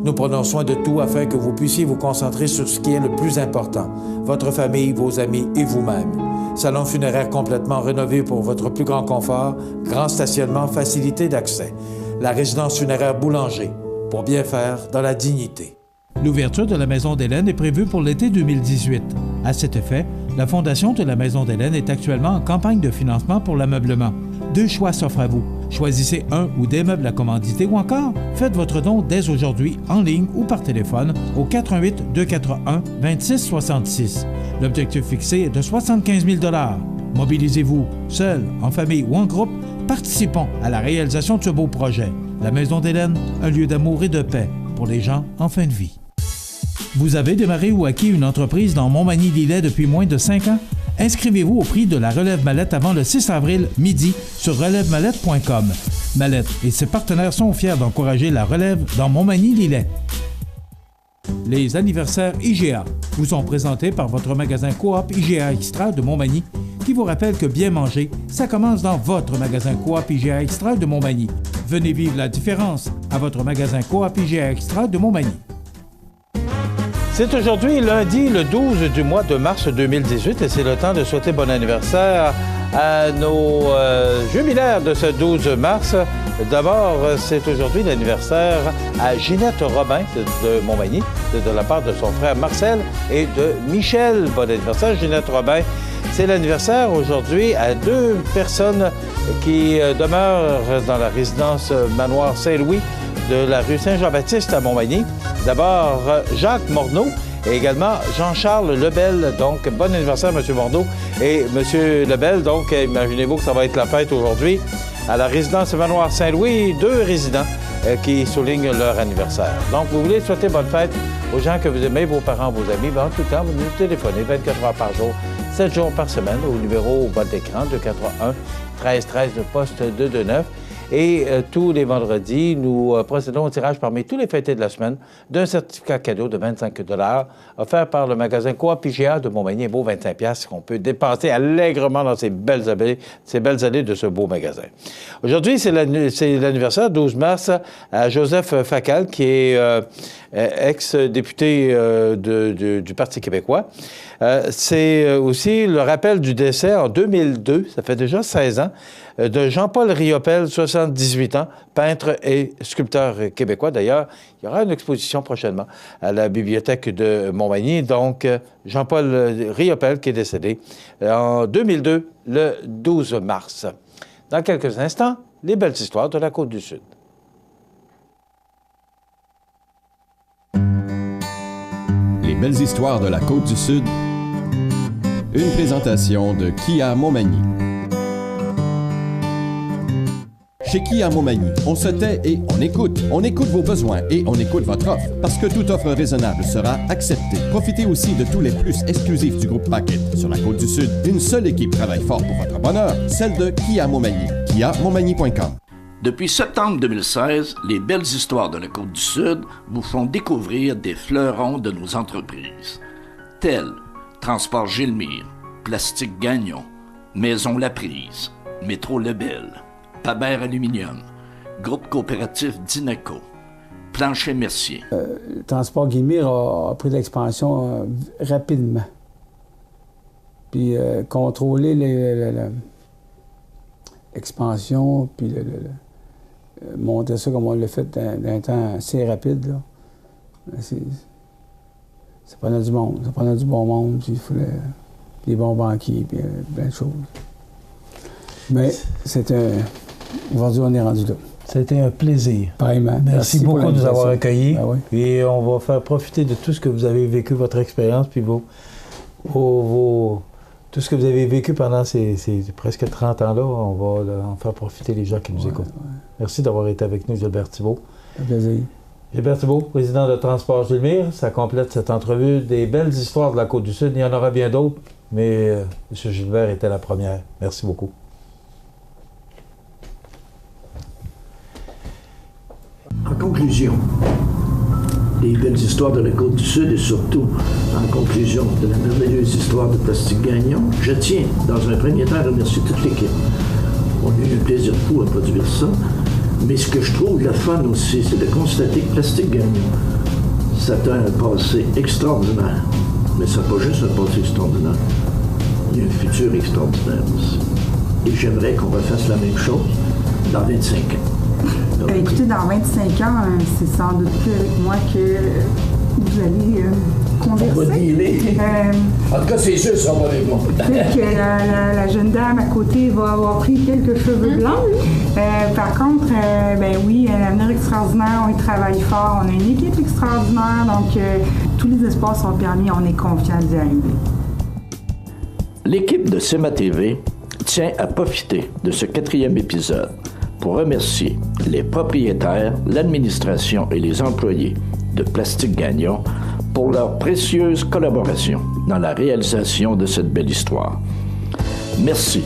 H: Nous prenons soin de tout afin que vous puissiez vous concentrer sur ce qui est le plus important, votre famille, vos amis et vous-même. Salon funéraire complètement rénové pour votre plus grand confort, grand stationnement, facilité d'accès. La résidence funéraire Boulanger, pour bien faire dans la dignité. L'ouverture de la Maison d'Hélène est prévue pour l'été 2018. À cet effet, la Fondation de la Maison d'Hélène est actuellement en campagne de financement pour l'ameublement. 2 choix s'offrent à vous. Choisissez un ou des meubles à commanditer ou encore faites votre don dès aujourd'hui en ligne ou par téléphone au 418 241 2666. L'objectif fixé est de 75 000 $. Mobilisez-vous, seul, en famille ou en groupe, participons à la réalisation de ce beau projet. La Maison d'Hélène, un lieu d'amour et de paix pour les gens en fin de vie. Vous avez démarré ou acquis une entreprise dans Montmagny-Lillet depuis moins de 5 ans? Inscrivez-vous au prix de la relève mallette avant le 6 avril midi sur relèvemallette.com. Mallette et ses partenaires sont fiers d'encourager la relève dans Montmagny-Lillet. Les anniversaires IGA vous sont présentés par votre magasin Coop IGA Extra de Montmagny qui vous rappelle que bien manger, ça commence dans votre magasin Coop IGA Extra de Montmagny. Venez vivre la différence à votre magasin Coop IGA Extra de Montmagny.
D: C'est aujourd'hui, lundi, le 12 du mois de mars 2018, et c'est le temps de souhaiter bon anniversaire à nos jubilaires de ce 12 mars. D'abord, c'est aujourd'hui l'anniversaire à Ginette Robin de Montmagny, de la part de son frère Marcel et de Michel. Bon anniversaire, Ginette Robin. C'est l'anniversaire aujourd'hui à 2 personnes qui demeurent dans la résidence Manoir Saint-Louis de la rue Saint-Jean-Baptiste à Montmagny. D'abord, Jacques Morneau et également Jean-Charles Lebel. Donc, bon anniversaire, M. Morneau et M. Lebel. Donc, imaginez-vous que ça va être la fête aujourd'hui à la résidence Manoir Saint-Louis. 2 résidents qui soulignent leur anniversaire. Donc, vous voulez souhaiter bonne fête aux gens que vous aimez, vos parents, vos amis. En tout temps, vous nous téléphonez 24 heures par jour, 7 jours par semaine au numéro au bas de l'écran 241 13 13 de poste 229. Et tous les vendredis, nous procédons au tirage parmi tous les fêtés de la semaine d'un certificat cadeau de 25 $ offert par le magasin Coop IGA de Montmagny, un beau 25 $ qu'on peut dépenser allègrement dans ces belles années de ce beau magasin. Aujourd'hui, c'est l'anniversaire, 12 mars, à Joseph Facal, qui est ex-député du Parti québécois. C'est aussi le rappel du décès en 2002, ça fait déjà 16 ans, de Jean-Paul Riopel, 78 ans, peintre et sculpteur québécois. D'ailleurs, il y aura une exposition prochainement à la bibliothèque de Montmagny. Donc, Jean-Paul Riopel qui est décédé en 2002, le 12 mars. Dans quelques instants, les belles histoires de la Côte-du-Sud.
L: Les belles histoires de la Côte-du-Sud. Une présentation de Kia Montmagny. Chez Kia Montmagny, on se tait et on écoute. On écoute vos besoins et on écoute votre offre. Parce que toute offre raisonnable sera acceptée. Profitez aussi de tous les plus exclusifs du groupe Packet. Sur la Côte-du-Sud, une seule équipe travaille fort pour votre bonheur, celle de Kia Montmagny. KiaMontmagny.com.
M: Depuis septembre 2016, les belles histoires de la Côte-du-Sud vous font découvrir des fleurons de nos entreprises, tels Transport Gilmire, Plastique Gagnon, Maison La Prise, Métro Lebel, Paber Aluminium, Groupe coopératif Dinaco, Plancher Mercier.
K: Le Transport Gilmire a pris de l'expansion rapidement. Puis contrôler l'expansion, puis monter ça comme on l'a fait d'un temps assez rapide, là. Ça prenait du monde, ça prenait du bon monde, puis il fallait des bons banquiers, puis plein de choses. Mais aujourd'hui, on est rendu là.
N: Ça a été un plaisir.
K: Pareillement.
N: Merci beaucoup de nous avoir accueillis.
K: Ben oui.
N: Et on va faire profiter de tout ce que vous avez vécu, votre expérience, puis tout ce que vous avez vécu pendant ces presque 30 ans-là. On va en faire profiter les gens qui nous écoutent. Ouais. Merci d'avoir été avec nous, Gilbert Thibault.
K: Un plaisir.
N: Gilbert Thibault, président de Transport Gilmire, ça complète cette entrevue des belles histoires de la Côte-du-Sud. Il y en aura bien d'autres, mais M. Gilbert était la première. Merci beaucoup.
O: En conclusion, les belles histoires de la Côte-du-Sud et surtout en conclusion de la merveilleuse histoire de Plastique Gagnon, je tiens dans un premier temps à remercier toute l'équipe. On a eu un plaisir fou à produire ça. Mais ce que je trouve le fun aussi, c'est de constater que Plastique Gagnon, ça a un passé extraordinaire. Mais ça n'a pas juste un passé extraordinaire. Il y a un futur extraordinaire aussi. Et j'aimerais qu'on refasse la même chose dans 25 ans. Donc,
P: écoutez, dans 25 ans, c'est sans doute plus avec moi que vous allez converser.
O: On va dealer. En tout cas, c'est sûr, ça va avec moi.
P: Peut-être que la jeune dame à côté va avoir pris quelques cheveux blancs. Par contre, ben oui, un avenir extraordinaire, on y travaille fort, on a une équipe extraordinaire, donc tous les espoirs sont permis, on est confiants d'y arriver.
M: L'équipe de CEMA TV tient à profiter de ce 4e épisode pour remercier les propriétaires, l'administration et les employés de Plastique Gagnon pour leur précieuse collaboration dans la réalisation de cette belle histoire. Merci.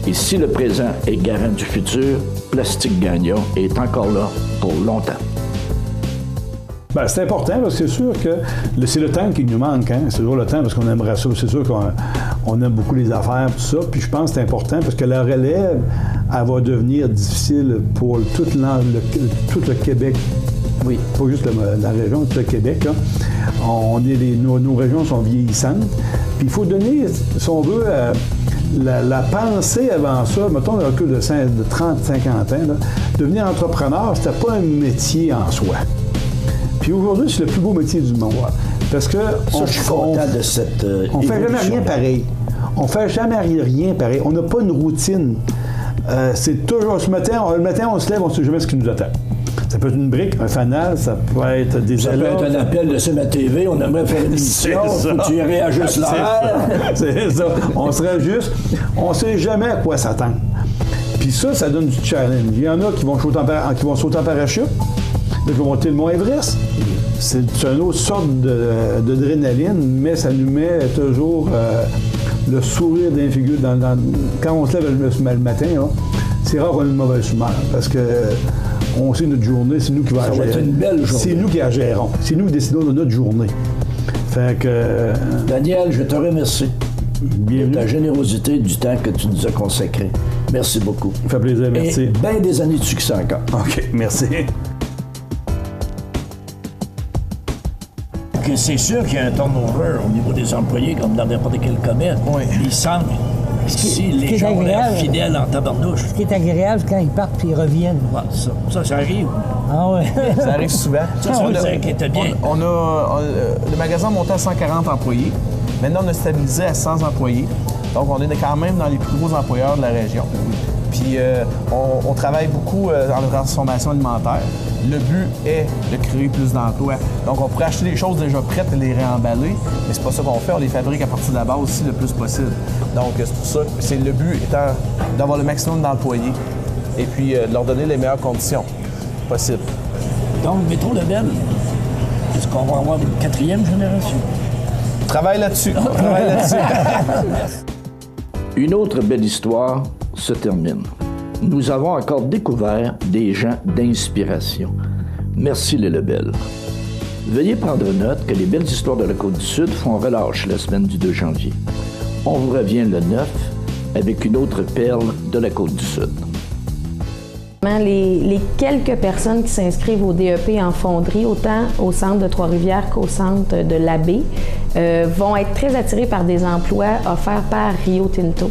M: Et si le présent est garant du futur, Plastique Gagnon est encore là pour longtemps.
K: Bien, c'est important parce que c'est sûr que c'est le temps qui nous manque. Hein? C'est toujours le temps parce qu'on aimerait ça. C'est sûr qu'on aime beaucoup les affaires, tout ça. Puis je pense que c'est important parce que la relève, elle va devenir difficile pour tout le Québec. Oui. Pas juste la région, tout le Québec. Là. Nos régions sont vieillissantes. Puis il faut donner, si on veut, la pensée avant ça, mettons le recul de 30-50 ans, là, devenir entrepreneur, c'était pas un métier en soi. Puis aujourd'hui, c'est le plus beau métier du monde. Parce que
O: je suis content de cette
K: on fait jamais rien pareil. On fait jamais rien pareil. On n'a pas une routine. C'est toujours le matin, on se lève, on ne sait jamais ce qui nous attend. Ça peut être une brique, un fanal, ça peut être des
O: Ça peut être un appel de CEMA TV, on aimerait faire une émission, faut que tu réajustes l'horaire.
K: C'est ça. On se réajuste, on ne sait jamais à quoi s'attendre. Puis ça donne du challenge. Il y en a qui vont sauter en parachute, d'autres qui vont monter le mont Everest. C'est une autre sorte d'adrénaline, mais ça nous met toujours le sourire d'un figure quand on se lève le matin. Là, c'est rare qu'on ait une mauvaise humeur, parce que on sait notre journée, c'est nous qui va
O: être une belle journée.
K: C'est nous qui la gérons. C'est nous qui décidons de notre journée. Fait que...
O: Daniel, je te remercie.
K: Bienvenue.
O: De ta générosité, du temps que tu nous as consacré. Merci beaucoup.
K: Ça fait plaisir, merci.
O: Et bien des années de succès encore.
K: OK, merci.
O: C'est sûr qu'il y a un turnover au niveau des employés, comme dans n'importe quel commerce. Oui. Il semble si les gens ont l'air fidèles en tabarnouche.
Q: Ce qui est agréable, c'est quand ils partent puis ils reviennent.
O: Ouais, ça arrive.
Q: Ah oui.
R: Ça arrive souvent.
O: Ça inquiétait bien.
R: On a le magasin monté à 140 employés. Maintenant, on a stabilisé à 100 employés. Donc, on est quand même dans les plus gros employeurs de la région. Puis, on travaille beaucoup dans la transformation alimentaire. Le but est de créer plus d'emplois. Donc, on pourrait acheter des choses déjà prêtes et les réemballer, mais c'est pas ça qu'on fait. On les fabrique à partir de la base aussi le plus possible. Donc, c'est pour ça que le but étant d'avoir le maximum d'employés et puis de leur donner les meilleures conditions possibles.
O: Donc, Métro Lebel, est-ce qu'on va avoir une 4e génération?
R: On travaille là-dessus. On travaille là-dessus.
M: Une autre belle histoire se termine. Nous avons encore découvert des gens d'inspiration. Merci les Lebel. Veuillez prendre note que les belles histoires de la Côte-du-Sud font relâche la semaine du 2 janvier. On vous revient le 9 avec une autre perle de la Côte-du-Sud.
S: Les quelques personnes qui s'inscrivent au DEP en fonderie, autant au centre de Trois-Rivières qu'au centre de l'Abbé, vont être très attirées par des emplois offerts par Rio Tinto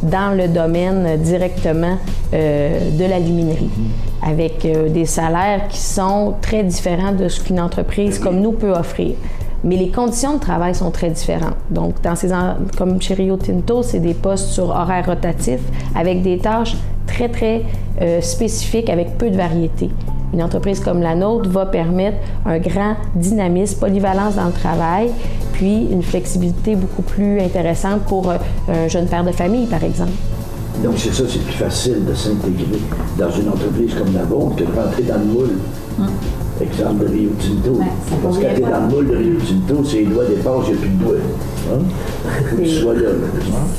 S: dans le domaine directement de l'aluminerie, avec des salaires qui sont très différents de ce qu'une entreprise comme nous peut offrir. Mais les conditions de travail sont très différentes. Donc, comme chez Rio Tinto, c'est des postes sur horaire rotatif avec des tâches très, très spécifiques avec peu de variété. Une entreprise comme la nôtre va permettre un grand dynamisme, polyvalence dans le travail, puis une flexibilité beaucoup plus intéressante pour un jeune père de famille, par exemple.
O: Donc, c'est ça, c'est plus facile de s'intégrer dans une entreprise comme la vôtre que de rentrer dans le moule. Exemple de Rio Tinto. Parce que quand tu es dans le moule de Rio Tinto, c'est les doigts dépassent, il n'y a plus de doigts. Faut que tu sois là.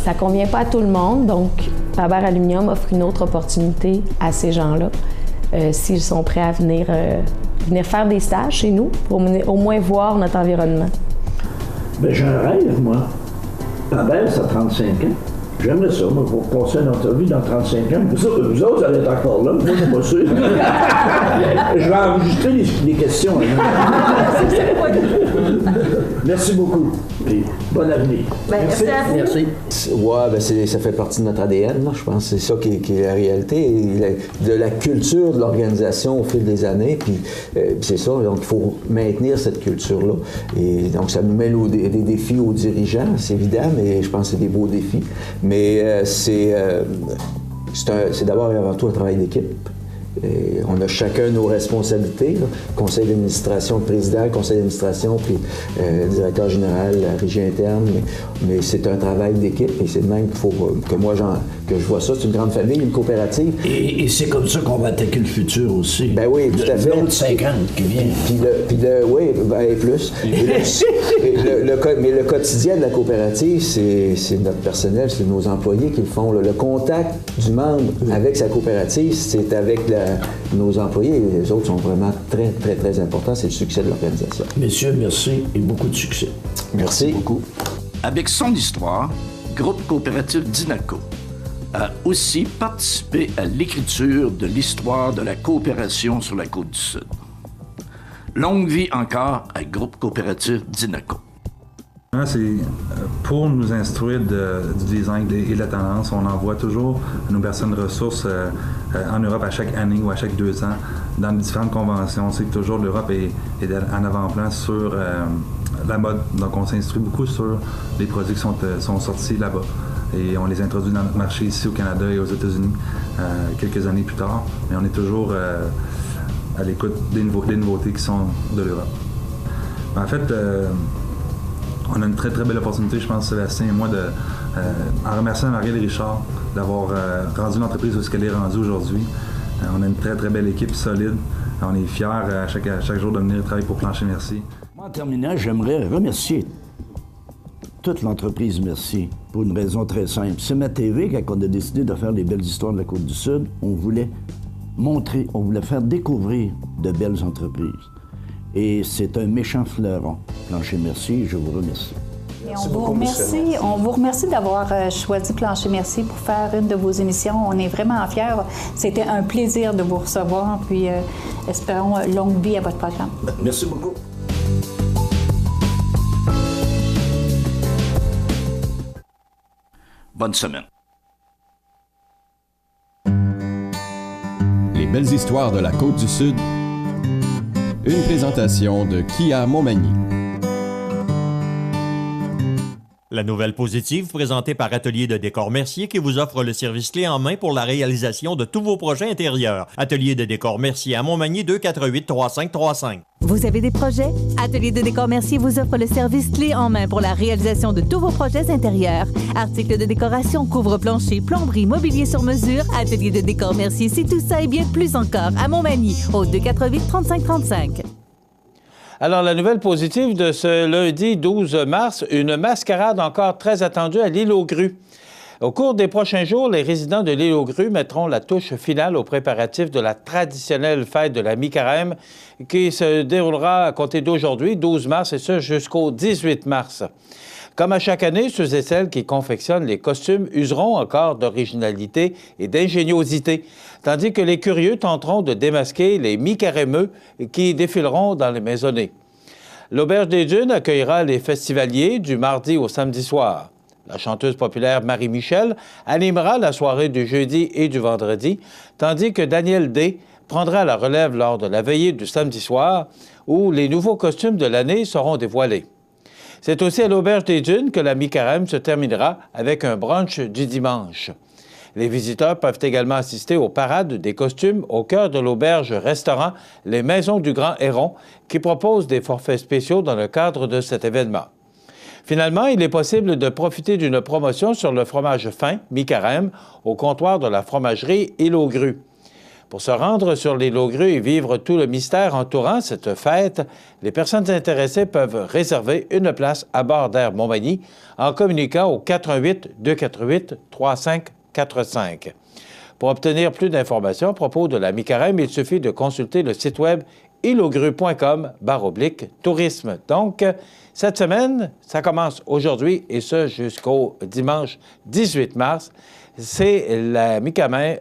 S: Ça ne convient pas à tout le monde, donc Faber Aluminium offre une autre opportunité à ces gens-là, s'ils sont prêts à venir faire des stages chez nous, pour au moins voir notre environnement.
O: Bien, j'ai un rêve, moi. Faber, ça a 35 ans. J'aimerais ça, moi, pour passer une entrevue dans 35 ans. Vous autres, vous allez être encore là. Moi, je suis pas sûr. Je vais enregistrer les questions. Merci beaucoup. Et bon avenir.
S: Merci à vous.
O: Merci.
T: Ouais, ça fait partie de notre ADN, là, je pense. C'est ça qui est la réalité. De la culture de l'organisation au fil des années. Puis c'est ça. Donc, il faut maintenir cette culture-là. Et donc, ça nous mène des défis aux dirigeants, c'est évident, mais je pense que c'est des beaux défis. Mais c'est d'abord et avant tout un travail d'équipe. Et on a chacun nos responsabilités, là. Conseil d'administration, le président, conseil d'administration, puis le directeur général, la régie interne, mais c'est un travail d'équipe et c'est de même qu'il faut que moi que je vois ça. C'est une grande famille, une coopérative.
O: Et c'est comme ça qu'on va attaquer le futur aussi.
T: Ben oui, tout à fait.
O: L'autre 50 qui vient.
T: Oui, ben plus. Mais le quotidien de la coopérative, c'est notre personnel, c'est nos employés qui le font. Là. Le contact du membre avec sa coopérative, c'est avec nos employés. Et les autres sont vraiment très, très, très importants. C'est le succès de l'organisation.
O: Messieurs, merci et beaucoup de succès.
T: Merci beaucoup.
M: Avec son histoire, Groupe coopératif Dinaco a aussi participé à l'écriture de l'histoire de la coopération sur la Côte-du-Sud. Longue vie encore à Groupe coopératif Dinaco.
U: C'est pour nous instruire du design et de la tendance. On envoie toujours nos personnes ressources en Europe à chaque année ou à chaque 2 ans dans différentes conventions. On sait que toujours l'Europe est en avant-plan sur la mode. Donc on s'instruit beaucoup sur les produits qui sont sortis là-bas. Et on les introduit dans notre marché ici au Canada et aux États-Unis quelques années plus tard. Mais on est toujours à l'écoute des nouveautés qui sont de l'Europe. En fait, on a une très très belle opportunité, je pense, Sébastien et moi, en remerciant Marielle Richard d'avoir rendu l'entreprise où elle est rendue aujourd'hui. On a une très très belle équipe solide. On est fiers à chaque jour de venir travailler pour Plancher Merci.
O: En terminant, j'aimerais remercier toute l'entreprise Merci, pour une raison très simple. CMA-TV, quand on a décidé de faire les belles histoires de la Côte-du-Sud, on voulait montrer, on voulait faire découvrir de belles entreprises. Et c'est un méchant fleuron. Plancher Merci, je vous remercie.
F: Et on vous remercie d'avoir choisi Plancher Merci pour faire une de vos émissions. On est vraiment fiers. C'était un plaisir de vous recevoir. Puis espérons longue vie à votre programme.
O: Merci beaucoup.
M: Bonne semaine.
L: Les belles histoires de la Côte-du-Sud. Une présentation de Kia Montmagny.
A: La nouvelle positive présentée par Atelier de décor Mercier qui vous offre le service clé en main pour la réalisation de tous vos projets intérieurs. Atelier de décor Mercier à Montmagny 248-3535.
G: Vous avez des projets? Atelier de décor Mercier vous offre le service clé en main pour la réalisation de tous vos projets intérieurs. Articles de décoration, couvre-plancher, plomberie, mobilier sur mesure. Atelier de décor Mercier, c'est tout ça et bien plus encore à Montmagny au 248-3535.
D: Alors, la nouvelle positive de ce lundi 12 mars, une mascarade encore très attendue à l'île aux Grues. Au cours des prochains jours, les résidents de l'île aux Grues mettront la touche finale aux préparatifs de la traditionnelle fête de la mi-carême qui se déroulera à compter d'aujourd'hui, 12 mars, et ce jusqu'au 18 mars. Comme à chaque année, ceux et celles qui confectionnent les costumes useront encore d'originalité et d'ingéniosité, tandis que les curieux tenteront de démasquer les mi-carémeux qui défileront dans les maisonnées. L'Auberge des Dunes accueillera les festivaliers du mardi au samedi soir. La chanteuse populaire Marie-Michel animera la soirée du jeudi et du vendredi, tandis que Daniel D. prendra la relève lors de la veillée du samedi soir, où les nouveaux costumes de l'année seront dévoilés. C'est aussi à l'Auberge des Dunes que la mi-carême se terminera avec un brunch du dimanche. Les visiteurs peuvent également assister aux parades des costumes au cœur de l'auberge-restaurant Les Maisons du Grand Héron, qui propose des forfaits spéciaux dans le cadre de cet événement. Finalement, il est possible de profiter d'une promotion sur le fromage fin mi-carême au comptoir de la fromagerie Île aux Grues. Pour se rendre sur l'île aux Grues et vivre tout le mystère entourant cette fête, les personnes intéressées peuvent réserver une place à bord d'Air Montmagny en communiquant au 418-248-3545. Pour obtenir plus d'informations à propos de la mi-carême, il suffit de consulter le site web îleaugrue.com/tourisme. Donc, cette semaine, ça commence aujourd'hui et ce jusqu'au dimanche 18 mars. C'est la mi-carême,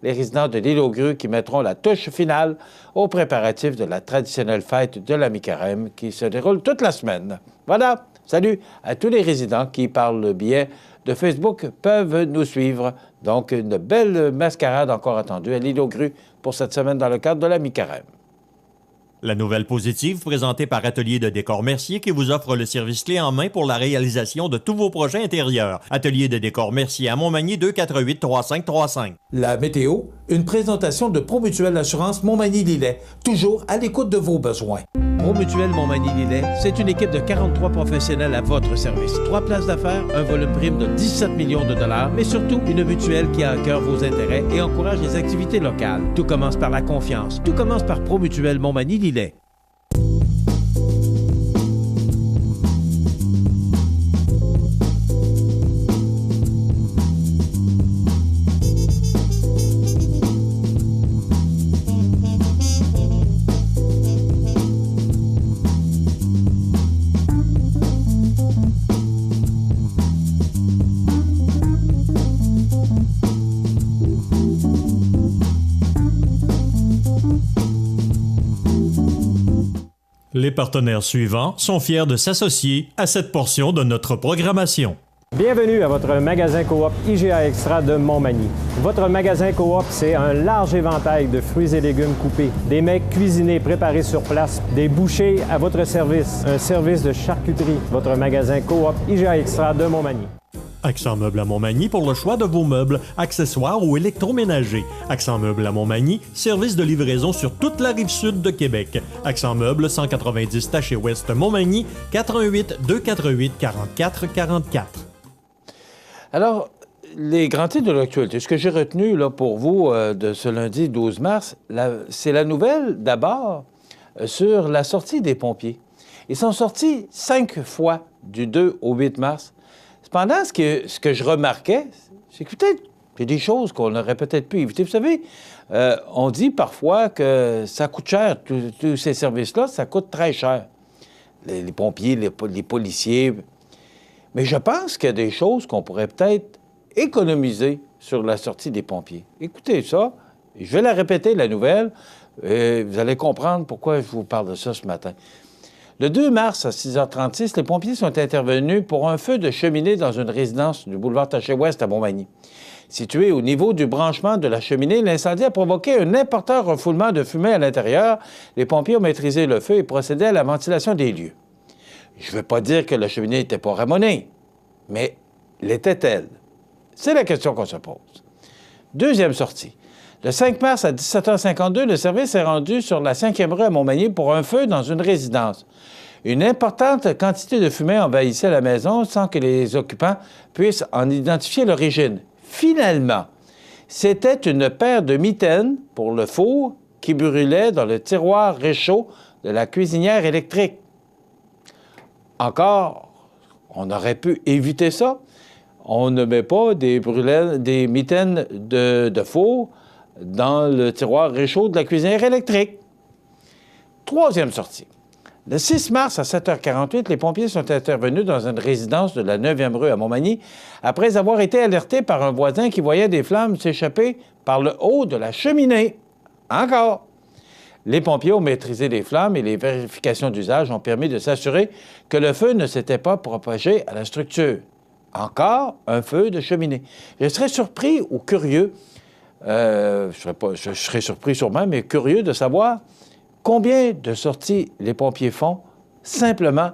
D: les résidents de l'île aux Grues qui mettront la touche finale aux préparatifs de la traditionnelle fête de la mi-carême qui se déroule toute la semaine. Voilà, salut à tous les résidents qui, par le biais de Facebook, peuvent nous suivre. Donc, une belle mascarade encore attendue à l'île aux Grues pour cette semaine dans le cadre de la mi-carême.
A: La nouvelle positive présentée par Atelier de décor Mercier qui vous offre le service clé en main pour la réalisation de tous vos projets intérieurs. Atelier de décor Mercier à Montmagny 248-3535.
N: La météo, une présentation de Promutuelle Assurance Montmagny-Lillet, toujours à l'écoute de vos besoins.
V: Promutuelle Montmagny-Lillet, c'est une équipe de 43 professionnels à votre service. 3 places d'affaires, un volume prime de 17 millions de dollars, mais surtout une mutuelle qui a à cœur vos intérêts et encourage les activités locales. Tout commence par la confiance. Tout commence par Promutuelle Montmagny-Lillet.
A: Les partenaires suivants sont fiers de s'associer à cette portion de notre programmation.
J: Bienvenue à votre magasin coop IGA Extra de Montmagny. Votre magasin coop, c'est un large éventail de fruits et légumes coupés, des mets cuisinés préparés sur place, des bouchées à votre service, un service de charcuterie. Votre magasin coop IGA Extra de Montmagny.
A: Accent Meubles à Montmagny pour le choix de vos meubles, accessoires ou électroménagers. Accent Meubles à Montmagny, service de livraison sur toute la rive sud de Québec. Accent Meubles, 190 Taché Ouest Montmagny, 418-248-4444.
D: Alors, les grands titres de l'actualité, ce que j'ai retenu là, pour vous de ce lundi 12 mars, c'est la nouvelle d'abord sur la sortie des pompiers. Ils sont sortis 5 fois du 2 au 8 mars. Cependant, ce que je remarquais, c'est que peut-être il y a des choses qu'on aurait peut-être pu éviter. Vous savez, on dit parfois que ça coûte cher, tous ces services-là, ça coûte très cher. Les pompiers, les policiers. Mais je pense qu'il y a des choses qu'on pourrait peut-être économiser sur la sortie des pompiers. Écoutez ça, je vais la répéter, la nouvelle, et vous allez comprendre pourquoi je vous parle de ça ce matin. Le 2 mars à 6h36, les pompiers sont intervenus pour un feu de cheminée dans une résidence du boulevard Taché-Ouest à Montmagny. Situé au niveau du branchement de la cheminée, l'incendie a provoqué un important refoulement de fumée à l'intérieur. Les pompiers ont maîtrisé le feu et procédé à la ventilation des lieux. Je ne veux pas dire que la cheminée n'était pas ramonée, mais l'était-elle? C'est la question qu'on se pose. Deuxième sortie. Le 5 mars à 17h52, le service est rendu sur la 5e rue à Montmagny pour un feu dans une résidence. Une importante quantité de fumée envahissait la maison sans que les occupants puissent en identifier l'origine. Finalement, c'était une paire de mitaines pour le four qui brûlait dans le tiroir réchaud de la cuisinière électrique. Encore, on aurait pu éviter ça. On ne met pas des mitaines de four dans le tiroir réchaud de la cuisinière électrique. Troisième sortie. Le 6 mars à 7h48, les pompiers sont intervenus dans une résidence de la 9e rue à Montmagny après avoir été alertés par un voisin qui voyait des flammes s'échapper par le haut de la cheminée. Encore. Les pompiers ont maîtrisé les flammes et les vérifications d'usage ont permis de s'assurer que le feu ne s'était pas propagé à la structure. Encore un feu de cheminée. Je serais surpris ou curieux, je serais surpris sûrement, mais curieux de savoir combien de sorties les pompiers font simplement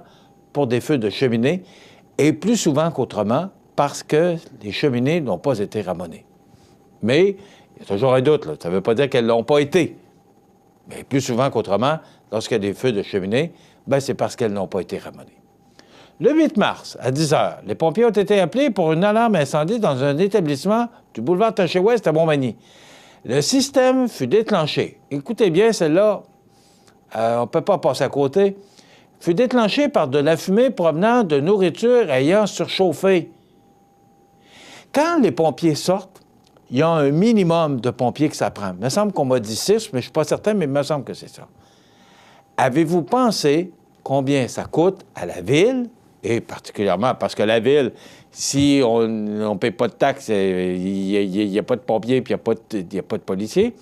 D: pour des feux de cheminée et plus souvent qu'autrement parce que les cheminées n'ont pas été ramonées. Mais il y a toujours un doute, là. Ça ne veut pas dire qu'elles ne l'ont pas été. Mais plus souvent qu'autrement, lorsqu'il y a des feux de cheminée, c'est parce qu'elles n'ont pas été ramonées. Le 8 mars, à 10h, les pompiers ont été appelés pour une alarme incendie dans un établissement du boulevard Taché-Ouest à Montmagny. Le système fut déclenché. Écoutez bien, celle-là, on ne peut pas passer à côté. Fut déclenché par de la fumée provenant de nourriture ayant surchauffé. Quand les pompiers sortent, il y a un minimum de pompiers que ça prend. Il me semble qu'on m'a dit 6, mais je ne suis pas certain, mais il me semble que c'est ça. Avez-vous pensé combien ça coûte à la ville, et particulièrement parce que la ville, si on ne paie pas de taxes, il n'y a pas de pompiers puis il n'y a pas de policiers.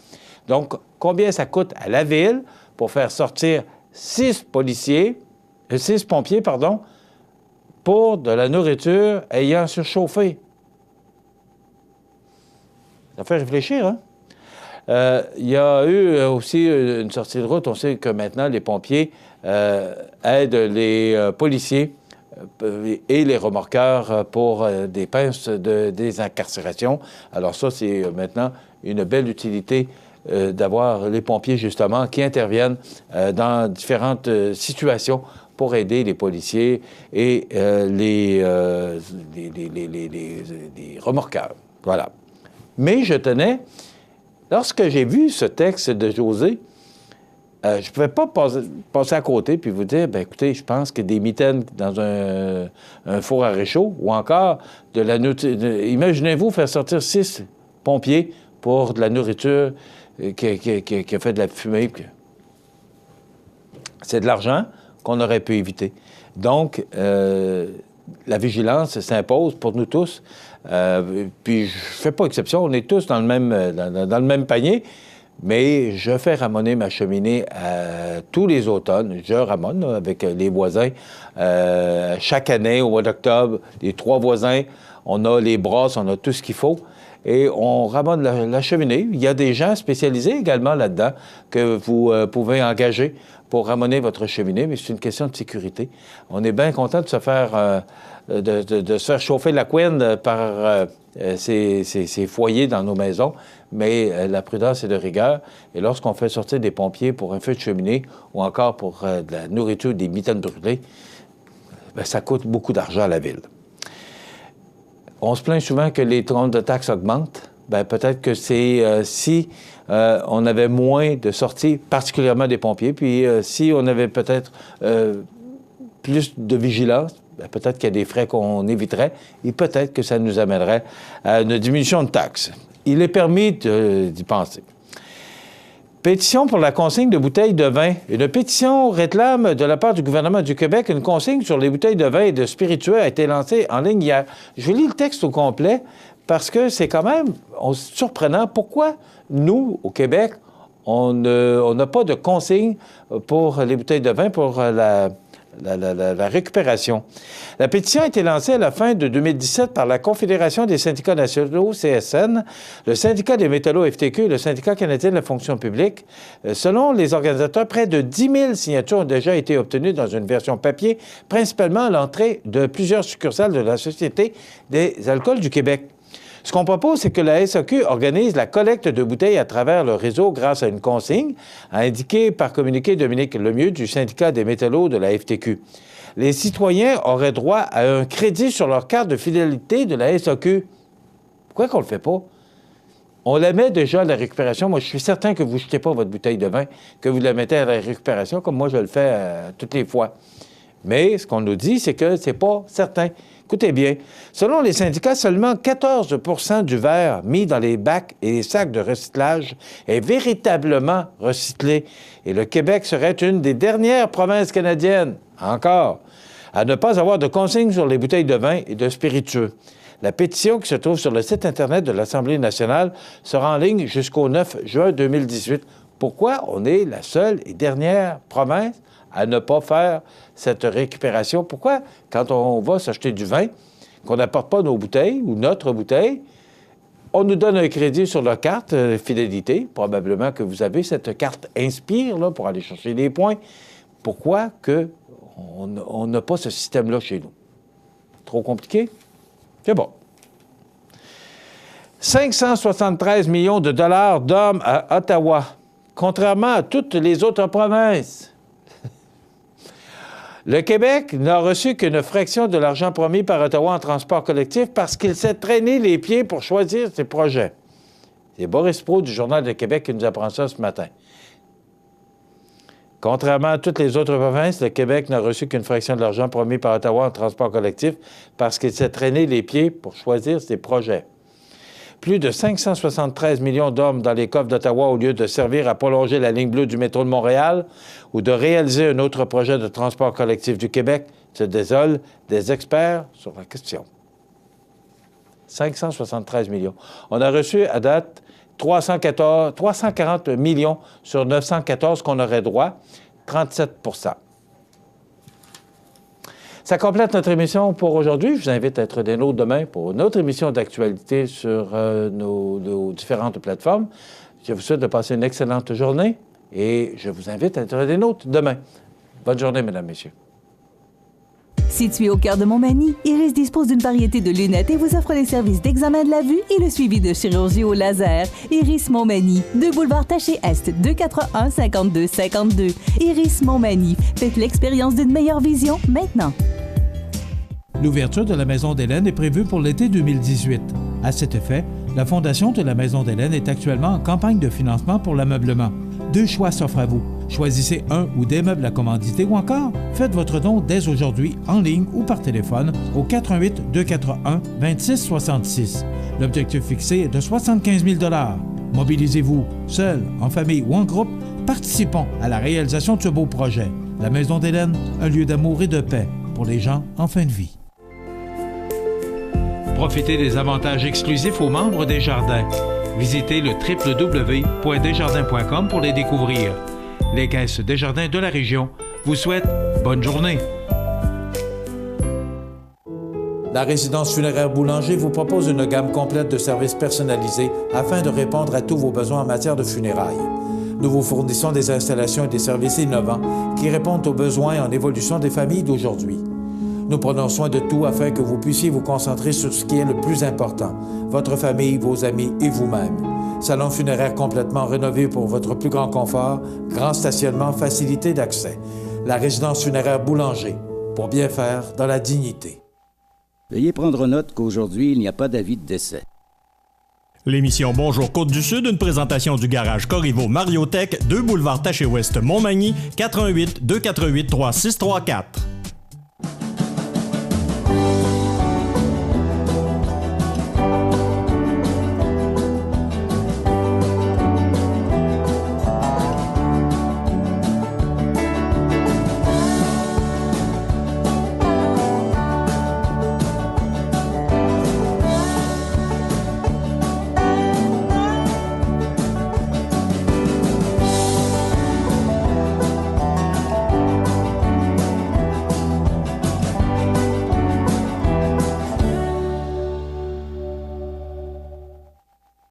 D: Donc, combien ça coûte à la ville pour faire sortir 6 pompiers, pour de la nourriture ayant surchauffé? Ça fait réfléchir, hein? Il y a eu aussi une sortie de route. On sait que maintenant, les pompiers aident les policiers et les remorqueurs pour des pinces de désincarcération. Alors ça, c'est maintenant une belle utilité d'avoir les pompiers, justement, qui interviennent dans différentes situations pour aider les policiers et les remorqueurs. Voilà. Mais je tenais, lorsque j'ai vu ce texte de José, je ne pouvais pas passer à côté puis vous dire, écoutez, je pense que des mitaines dans un four à réchaud ou encore de la nourriture. Imaginez-vous faire sortir 6 pompiers pour de la nourriture qui a fait de la fumée. C'est de l'argent qu'on aurait pu éviter. Donc, la vigilance s'impose pour nous tous. Puis je ne fais pas exception, on est tous dans le même panier, mais je fais ramoner ma cheminée tous les automnes. Je ramonne avec les voisins. Chaque année, au mois d'octobre, les 3 voisins, on a les brasses, on a tout ce qu'il faut. Et on ramonne la cheminée. Il y a des gens spécialisés également là-dedans que vous pouvez engager pour ramoner votre cheminée, mais c'est une question de sécurité. On est bien content de se faire... de se faire chauffer la couenne par ces foyers dans nos maisons, mais la prudence est de rigueur. Et lorsqu'on fait sortir des pompiers pour un feu de cheminée ou encore pour de la nourriture, des mitaines brûlées, ça coûte beaucoup d'argent à la ville. On se plaint souvent que les comptes de taxes augmentent. Peut-être que c'est si on avait moins de sorties, particulièrement des pompiers, puis si on avait peut-être plus de vigilance, bien, peut-être qu'il y a des frais qu'on éviterait et peut-être que ça nous amènerait à une diminution de taxes. Il est permis d'y penser. Pétition pour la consigne de bouteilles de vin. Une pétition réclame de la part du gouvernement du Québec une consigne sur les bouteilles de vin et de spiritueux a été lancée en ligne hier. Je lis le texte au complet parce que c'est quand même surprenant. Pourquoi nous, au Québec, on n'a pas de consigne pour les bouteilles de vin pour la récupération? La pétition a été lancée à la fin de 2017 par la Confédération des syndicats nationaux, CSN, le syndicat des métallos FTQ et le syndicat canadien de la fonction publique. Selon les organisateurs, près de 10 000 signatures ont déjà été obtenues dans une version papier, principalement à l'entrée de plusieurs succursales de la Société des alcools du Québec. Ce qu'on propose, c'est que la SAQ organise la collecte de bouteilles à travers le réseau grâce à une consigne, a indiqué par communiqué Dominique Lemieux du syndicat des métallos de la FTQ. Les citoyens auraient droit à un crédit sur leur carte de fidélité de la SAQ. Pourquoi qu'on le fait pas? On la met déjà à la récupération. Moi, je suis certain que vous ne jetez pas votre bouteille de vin, que vous la mettez à la récupération, comme moi je le fais toutes les fois. Mais ce qu'on nous dit, c'est que c'est pas certain. Écoutez bien, selon les syndicats, seulement 14 du verre mis dans les bacs et les sacs de recyclage est véritablement recyclé. Et le Québec serait une des dernières provinces canadiennes, encore, à ne pas avoir de consigne sur les bouteilles de vin et de spiritueux. La pétition qui se trouve sur le site Internet de l'Assemblée nationale sera en ligne jusqu'au 9 juin 2018. Pourquoi on est la seule et dernière province à ne pas faire cette récupération? Pourquoi, quand on va s'acheter du vin, qu'on n'apporte pas nos bouteilles ou notre bouteille, on nous donne un crédit sur la carte fidélité, probablement que vous avez cette carte Inspire là, pour aller chercher des points. Pourquoi on n'a pas ce système-là chez nous? Trop compliqué? C'est bon. 573 millions de dollars d'hommes à Ottawa, contrairement à toutes les autres provinces. Le Québec n'a reçu qu'une fraction de l'argent promis par Ottawa en transport collectif parce qu'il s'est traîné les pieds pour choisir ses projets. C'est Boris Pro du Journal de Québec qui nous apprend ça ce matin. Contrairement à toutes les autres provinces, le Québec n'a reçu qu'une fraction de l'argent promis par Ottawa en transport collectif parce qu'il s'est traîné les pieds pour choisir ses projets. Plus de 573 millions d'hommes dans les coffres d'Ottawa au lieu de servir à prolonger la ligne bleue du métro de Montréal ou de réaliser un autre projet de transport collectif du Québec, se désolent des experts sur la question. 573 millions. On a reçu à date 340 millions sur 914 qu'on aurait droit, 37 %. Ça complète notre émission pour aujourd'hui. Je vous invite à être des nôtres demain pour une autre émission d'actualité sur nos différentes plateformes. Je vous souhaite de passer une excellente journée et je vous invite à être des nôtres demain. Bonne journée, mesdames, messieurs.
G: Situé au cœur de Montmagny, Iris dispose d'une variété de lunettes et vous offre les services d'examen de la vue et le suivi de chirurgie au laser. Iris Montmagny, 2 boulevard Taché-Est, 241-5252. Iris Montmagny, faites l'expérience d'une meilleure vision maintenant.
H: L'ouverture de la Maison d'Hélène est prévue pour l'été 2018. À cet effet, la Fondation de la Maison d'Hélène est actuellement en campagne de financement pour l'ameublement. 2 choix s'offrent à vous. Choisissez un ou des meubles à commanditer ou encore faites votre don dès aujourd'hui en ligne ou par téléphone au 418-241-2666. L'objectif fixé est de 75 000 $. Mobilisez-vous, seul, en famille ou en groupe, participons à la réalisation de ce beau projet. La Maison d'Hélène, un lieu d'amour et de paix pour les gens en fin de vie.
V: Profitez des avantages exclusifs aux membres des Jardins. Visitez le www.desjardins.com pour les découvrir. Les caisses Desjardins de la région vous souhaitent bonne journée.
H: La résidence funéraire Boulanger vous propose une gamme complète de services personnalisés afin de répondre à tous vos besoins en matière de funérailles. Nous vous fournissons des installations et des services innovants qui répondent aux besoins en évolution des familles d'aujourd'hui. Nous prenons soin de tout afin que vous puissiez vous concentrer sur ce qui est le plus important, votre famille, vos amis et vous-même. Salon funéraire complètement rénové pour votre plus grand confort, grand stationnement, facilité d'accès. La résidence funéraire Boulanger, pour bien faire dans la dignité.
C: Veuillez prendre note qu'aujourd'hui, il n'y a pas d'avis de décès.
A: L'émission Bonjour Côte-du-Sud, une présentation du garage Corriveau Mariotech, 2 boulevard Taché-Ouest Montmagny, 418-248-3634.